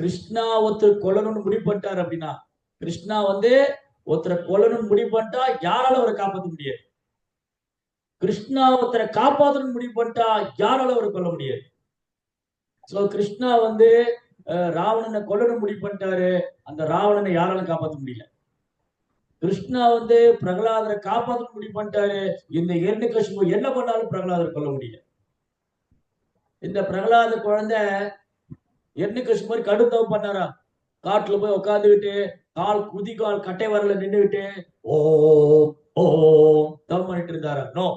Speaker 1: கிருஷ்ணா ஒருத்தர் கொல்லணும்னு முடிவு பண்ணிட்டாரு அப்படின்னா, கிருஷ்ணா வந்து ஒருத்தரை கொல்லணும்னு முடிவு பண்ணிட்டா யாரால அவரை காப்பாற்ற முடியாது. கிருஷ்ணா ஒருத்தரை காப்பாற்றணும்னு முடிவு பண்ணிட்டா யாரால அவரை கொல்ல முடியாது. சோ கிருஷ்ணா வந்து ராவணனை கொல்லணும் முடிவு பண்ணிட்டாரு. அந்த ராவணனை யாராலும் காப்பாற்ற முடியல. கிருஷ்ணா வந்து பிரகலாதரை காப்பாற்றணும் முடிவு பண்ணிட்டாரு. இந்த இரண்யகசிபு என்ன பண்ணாலும் பிரகலாதரை கொல்ல முடியல. இந்த பிரகலாத குழந்தை இரண்யகசிபு மாதிரி கடும் தவம் பண்ணாரா? காட்டுல போய் உட்காந்துக்கிட்டு கால் கட்டை வரல நின்றுகிட்டு ஓ ஓ தவம் பண்ணிட்டு இருந்தாரா? நோ.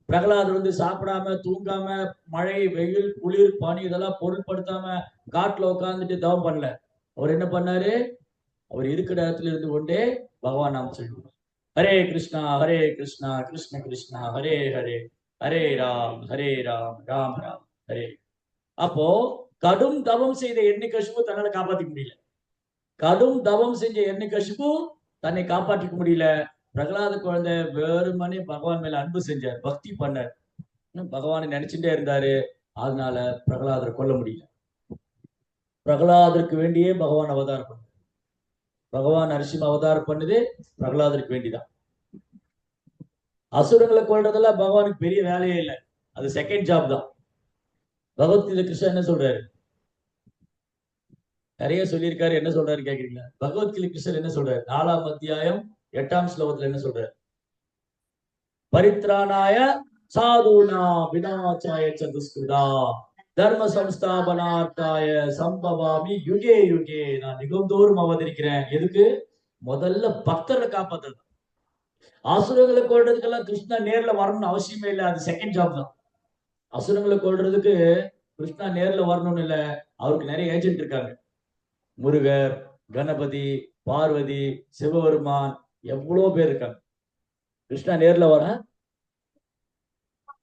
Speaker 1: பிரகலாதர் வந்து சாப்பிடாம தூங்காம மழை வெயில் குளிர் பனி இதெல்லாம் பொருட்படுத்தாம காட்டுல உட்காந்துட்டு தவம் பண்ணல. அவர் என்ன பண்ணாரு? அவர் இருக்கிற இடத்துல இருந்து கொண்டே பகவான் நாம சொல்லுவார். ஹரே கிருஷ்ணா கிருஷ்ண கிருஷ்ணா ஹரே ஹரே, ஹரே ராம் ராம் ராம் ஹரே. அப்போ கடும் தவம் செய்த எண்ணிக்கசிபு தன்னால காப்பாற்றிக்க முடியல. கடும் தவம் செஞ்ச எண்ணிக்கசிபு தன்னை காப்பாற்றிக்க முடியல. பிரகலாத குழந்தை வெறுமனே பகவான் மேல அன்பு செஞ்சார், பக்தி பண்ணார், பகவானை நினைச்சுட்டே இருந்தாரு. அதனால பிரகலாதரை கொல்ல முடியல. பிரகலாதருக்கு வேண்டியே பகவான் அவதாரம் பண்ணார். பகவான் நரசிம்ம அவதாரம் பண்ணுது பிரகலாதருக்கு வேண்டிதான். அசுரங்களை கொள்றதெல்லாம் பகவானுக்கு பெரிய வேலையே இல்லை, அது செகண்ட் ஜாப் தான். பகவத்கீதை கிருஷ்ணன் என்ன சொல்றாரு? நிறைய சொல்லியிருக்காரு. என்ன சொல்றாரு கேக்குறீங்களா? பகவத்கீதை கிருஷ்ணன் என்ன சொல்றாரு? 4ஆம் அத்தியாயம் 8ஆம் ஸ்லோகத்துல என்ன சொல்றாரு? பரித்ராணாய சாதுனா விநாசாய சதுஷ்கிருதா தர்ம சம்ஸ்தாபனார்த்தாய சம்பவாமி யுகே யுகே. நான் நிகழ்ந்தோறும் அவதரிக்கிறேன். எதுக்கு? முதல்ல பக்தரை காப்பாத்துறது. அசுரங்களை கொள்றதுக்கெல்லாம் கிருஷ்ணா நேர்ல வரணும்னு அவசியமே இல்லை, அது செகண்ட் ஜாப் தான். அசுரங்களை கொள்றதுக்கு கிருஷ்ணா நேர்ல வரணும்னு இல்லை, அவருக்கு நிறைய ஏஜென்ட் இருக்காங்க. முருகர், கணபதி, பார்வதி, சிவபெருமான், எவ்வளவு பேர் இருக்காங்க. கிருஷ்ணா நேர்ல வர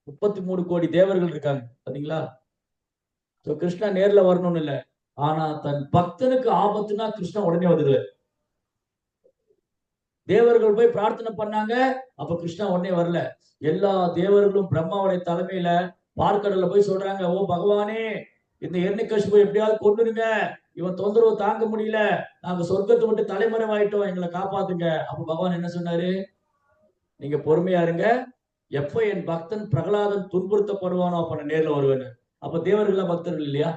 Speaker 1: 33 கோடி தேவர்கள் இருக்காங்க, பாத்தீங்களா? கிருஷ்ணா நேர்ல வரணும்னு இல்லை, ஆனா தன் பக்தனுக்கு ஆபத்துனா கிருஷ்ணா உடனே வந்துடுவார். தேவர்கள் போய் பிரார்த்தனை பண்ணாங்க, அப்ப கிருஷ்ணா உடனே வரல. எல்லா தேவர்களும் பிரம்மாவுடைய தலைமையில பார்க்கடல்ல போய் சொல்றாங்க, ஓ பகவானே, இந்த எண்ணிக்கசிபு எப்படியாவது கொண்டுருங்க, இவன் தொந்தரவு தாங்க முடியல, நாங்க சொர்க்கத்தை விட்டு தலைமறைவாயிட்டோம், எங்களை காப்பாத்துங்க. அப்ப பகவான் என்ன சொன்னாரு? நீங்க பொறுமையா இருங்க, எப்ப என் பக்தன் பிரகலாதன் துன்புறுத்தப்படுவானோ அப்ப நான் நேர்ல வருவேன்னு. அப்ப தேவர்கள் பக்தர்கள் இல்லையா?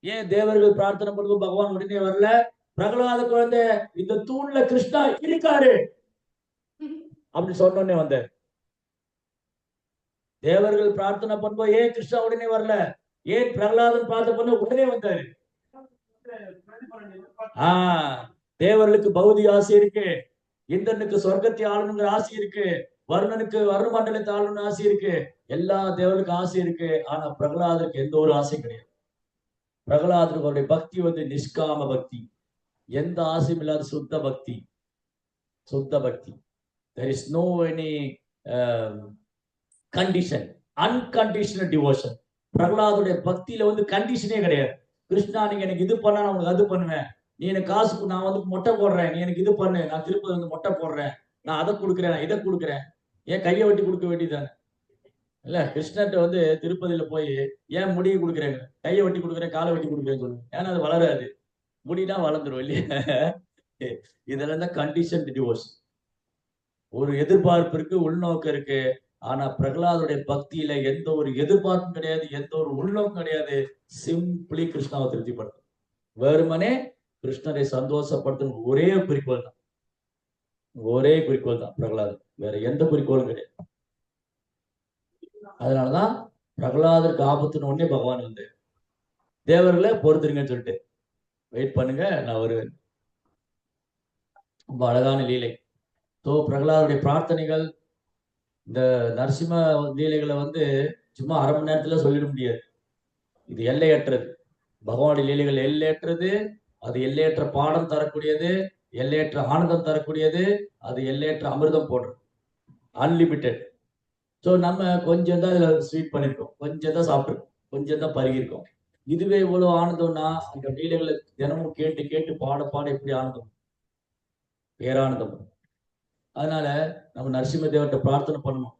Speaker 1: ஏன் தேவர்கள் பிரார்த்தனை பண்ணும்போது பகவான் உடனே வரல? பிரகலாத குழந்தை இந்த தூண்ல கிருஷ்ணா இருக்காரு அப்படி சொன்னோடனே வந்தார். தேவர்கள் பிரார்த்தனை பண்ணும்போது ஏன் கிருஷ்ணா உடனே வரல? ஏன் பிரகலாதன் பிரார்த்தனை பண்ண உடனே வந்தாரு? தேவர்களுக்கு பௌதி ஆசை இருக்கு, இந்திரனுக்கு சொர்க்கத்தை ஆளணுங்கிற ஆசை இருக்கு, வருணனுக்கு வருண மண்டலத்தை ஆளணும்னு ஆசை இருக்கு, எல்லா தேவர்களுக்கும் ஆசை இருக்கு. ஆனா பிரகலாதருக்கு எந்த ஒரு ஆசையும் கிடையாது. பிரகலாதருக்கு அவருடைய பக்தி வந்து நிஷ்காம பக்தி, எந்த ஆசையும் இல்லாத சுத்த பக்தி. சுத்த பக்தி. there is no any condition, unconditional devotion. பிரகலாதுடைய பக்தியில வந்து கண்டிஷனே கிடையாது. கிருஷ்ணா நீங்க எனக்கு இது பண்ணா நான் உனக்கு அது பண்ணுவேன், நீ எனக்கு காசு நான் வந்து மொட்டை போடுறேன், நீ எனக்கு இது பண்ணு, நான் திருப்பதி வந்து மொட்டை போடுறேன், நான் அதை கொடுக்குறேன், நான் இதை கொடுக்குறேன். ஏன் கையை வெட்டி கொடுக்க வேண்டியதானே? இல்ல கிருஷ்ணர்கிட்ட வந்து திருப்பதியில போய் ஏன் முடியை கொடுக்குறேங்க, கையை வெட்டி கொடுக்குறேன், காலை வெட்டி கொடுக்குறேன்னு சொல்லுங்க. ஏன்னா அது வளராது, முடினா வளர்ந்துரும் இல்லையா? இதெல்லாம் தான் கண்டிஷன் டிவோர்ஸ். ஒரு எதிர்பார்ப்பு இருக்கு, உள்நோக்கம் இருக்கு. ஆனா பிரகலாதுடைய பக்தியில எந்த ஒரு எதிர்பார்ப்பும் கிடையாது, எந்த ஒரு உள்நோக்கம் கிடையாது. சிம்பிளி கிருஷ்ணாவை திருப்திப்படுத்தும், வெறுமனே கிருஷ்ணரை சந்தோஷப்படுத்தணும், ஒரே குறிக்கோள் தான். ஒரே குறிக்கோள் தான் பிரகலாதர், வேற எந்த குறிக்கோளும் கிடையாது. அதனாலதான் பிரகலாதருக்கு ஆபத்துன்னு உடனே பகவான் வந்து தேவர்களை பொறுத்துருங்கன்னு சொல்லிட்டு வெயிட் பண்ணுங்க, நான் வருவேன். ரொம்ப அழகான லீலை. ஸோ பிரகலாதுடைய பிரார்த்தனைகள், இந்த நரசிம்ம லீலைகளை வந்து சும்மா அரை மணி நேரத்துல சொல்லிட முடியாது. இது எல்லையற்றது. பகவானுடைய லீலைகள் எல்லையற்றது. அது எல்லையற்ற பாடம் தரக்கூடியது, எல்லையற்ற ஆனந்தம் தரக்கூடியது, அது எல்லையற்ற அமிர்தம் போடுறது, அன்லிமிட்டெட். ஸோ நம்ம கொஞ்சம் தான் இதுல ஸ்வீட் பண்ணிருக்கோம், கொஞ்சம் தான் சாப்பிட்டுருக்கோம், கொஞ்சம் தான் பருகிருக்கோம். இதுவே இவ்வளவு ஆனந்தம்னா அந்த லீலைகளை தினமும் கேட்டு கேட்டு பாட பாட எப்படி ஆனந்தம், பேரானந்தம். அதனால நம்ம நரசிம்ம தேவர்கிட்ட பிரார்த்தனை பண்ணணும்.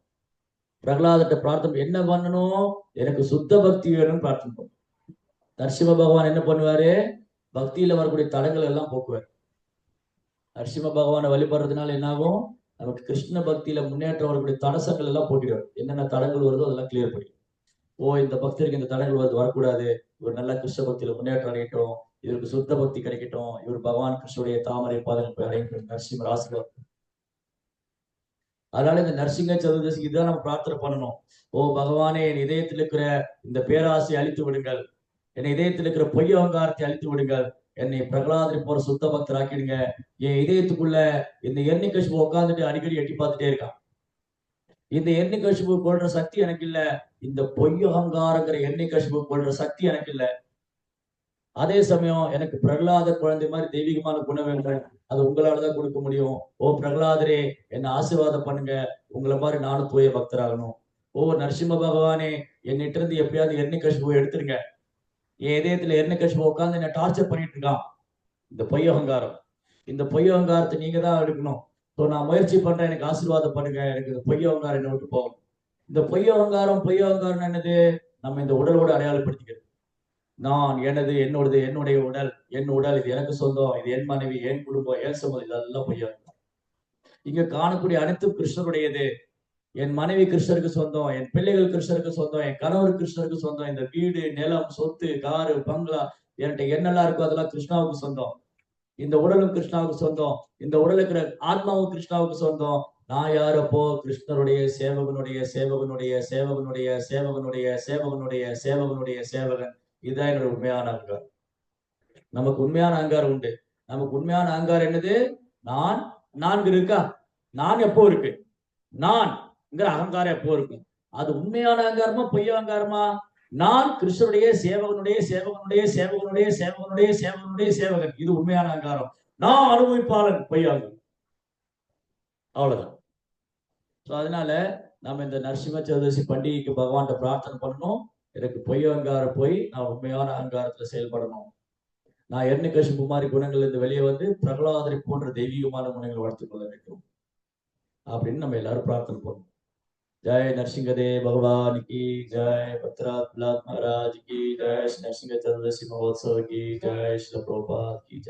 Speaker 1: பிரகலாதத்தை பிரார்த்தனை என்ன பண்ணணும்? எனக்கு சுத்த பக்தி வேணும்னு பிரார்த்தனை பண்ணணும். நரசிம்ம பகவான் என்ன பண்ணுவாரு? பக்தியில வரக்கூடிய தடங்கள் எல்லாம் போக்குவார். நரசிம்ம பகவானை வழிபடுறதுனால என்ன ஆகும்? நமக்கு கிருஷ்ண பக்தியில முன்னேற்றம் வரக்கூடிய தடசங்கள் எல்லாம் போக்கிடுவார். என்னென்ன தடங்கள் வருதோ அதெல்லாம் கிளியர் பண்ணி, ஓ இந்த பக்தருக்கு இந்த தடங்கள் வருது, வரக்கூடாது, இவர் நல்ல கிருஷ்ண பக்தியில முன்னேற்றம் அடையட்டும், இவருக்கு சுத்த பக்தி கிடைக்கட்டும், இவர் பகவான் கிருஷ்ணனுடைய தாமரை பாதங்கள் போய் அடையட்டும், நரசிம்மர் ஆசீர்வாதம். அதனால இந்த நரசிங்க சதுர்தசிக்கு தான் நம்ம பிரார்த்தனை பண்ணணும். ஓ பகவானே, என் இதயத்தில் இருக்கிற இந்த பேராசை அழித்து விடுங்கள், என் இதயத்தில் இருக்கிற பொய் அகங்காரத்தை அழித்து விடுங்கள், என்னை பிரகலாதரை போற சுத்த பக்தர் ஆக்கிடுங்க. என் இதயத்துக்குள்ள இந்த எண்ணெய் கஷ்பு உட்காந்துட்டு அடிக்கடி எட்டி பார்த்துட்டே இருக்கான். இந்த எண்ணெய் கஷ்பு கொள்ற சக்தி எனக்கு இல்ல. இந்த பொய் அகங்காரங்கிற எண்ணெய் கஷ்பு கொள்ற சக்தி எனக்கு இல்ல. அதே சமயம் எனக்கு பிரகலாத குழந்தை மாதிரி தெய்வீகமான குணம் வேண்டும். அது உங்களாலதான் கொடுக்க முடியும். ஓ பிரகலாதரே, என்ன ஆசீர்வாதம் பண்ணுங்க, உங்களை மாதிரி நானும் தூய பக்தராகணும். ஓ நரசிம்ம பகவானே, என்னிட்ட இருந்து எப்படியாவது எண்ணெய் கஷ்பு எடுத்துருங்க. என் இதயத்துல எண்ணெய் கஷ்பு உட்காந்து என்ன டார்ச்சர் பண்ணிட்டு இருக்கான் இந்த பொய் அகங்காரம். இந்த பொய் அகங்காரத்தை நீங்க தான் எடுக்கணும். ஸோ நான் முயற்சி பண்றேன், எனக்கு ஆசீர்வாதம் பண்ணுங்க, எனக்கு இந்த பொய் அகங்காரம் என்ன விட்டு போகும். இந்த பொய் அகங்காரம் என்னது? நம்ம இந்த உடலோடு அடையாளப்படுத்திக்கிறது. நான், எனது, என்னோடது, என்னுடைய உடல், என் உடல், இது எனக்கு சொந்தம், இது என் மனைவி, என் குடும்பம், என் சமூகம், இதெல்லாம் பொய்யா. இங்க காணக்கூடிய அனைத்தும் கிருஷ்ணருடையது. என் மனைவி கிருஷ்ணருக்கு சொந்தம், என் பிள்ளைகள் கிருஷ்ணருக்கு சொந்தம், என் கணவர் கிருஷ்ணருக்கு சொந்தம், இந்த வீடு, நிலம், சொத்து, காரு, பங்களா, என்கிட்ட என்னெல்லாம் இருக்கோ அதெல்லாம் கிருஷ்ணாவுக்கு சொந்தம். இந்த உடலும் கிருஷ்ணாவுக்கு சொந்தம், இந்த உடல் இருக்கிற ஆத்மாவும் கிருஷ்ணாவுக்கு சொந்தம். நான் யார் அப்போ? கிருஷ்ணருடைய சேவகனுடைய சேவகனுடைய சேவகனுடைய சேவகனுடைய சேவகனுடைய சேவகனுடைய சேவகன். இதுதான் என்னோட உண்மையான அகங்காரம். நமக்கு உண்மையான அகங்காரம் உண்டு. நமக்கு உண்மையான அகங்காரம் என்னது? நான், நான்கு இருக்கா? நான் எப்போ இருக்கு? நான்ங்கிற அகங்காரம் எப்போ இருக்கு? அது உண்மையான அகங்காரமா பொய்ய அகங்காரமா? நான் கிருஷ்ணனுடைய சேவகனுடைய சேவகனுடைய சேவகனுடைய சேவகனுடைய சேவகனுடைய சேவகன், இது உண்மையான அகங்காரம். நான் அனுபவிப்பாளன் பொய்யாகும். அவ்வளவுதான். அதனால நம்ம இந்த நரசிம்ம சதுர்தசி பண்டிகைக்கு பகவான் பிரார்த்தனை பண்ணணும். எனக்கு பொய் அகங்காரம் போய் நான் உண்மையான அகங்காரத்துல செயல்படணும். நான் எண்ணெய் மாதிரி குணங்கள் இருந்து வெளியே வந்து பிரகலாதரை போன்ற தெய்வீகமான குணங்களை வளர்த்துக் கொள்ள வேண்டும் அப்படின்னு நம்ம எல்லாரும் பிரார்த்தனை பண்ணணும். जय नरसिंहदेव भगवान की जय, भद्रनाथ महाराज की जय, नरसिंह चतुर्दशी महोत्सव की जय, श्री प्रभुपाद की जय।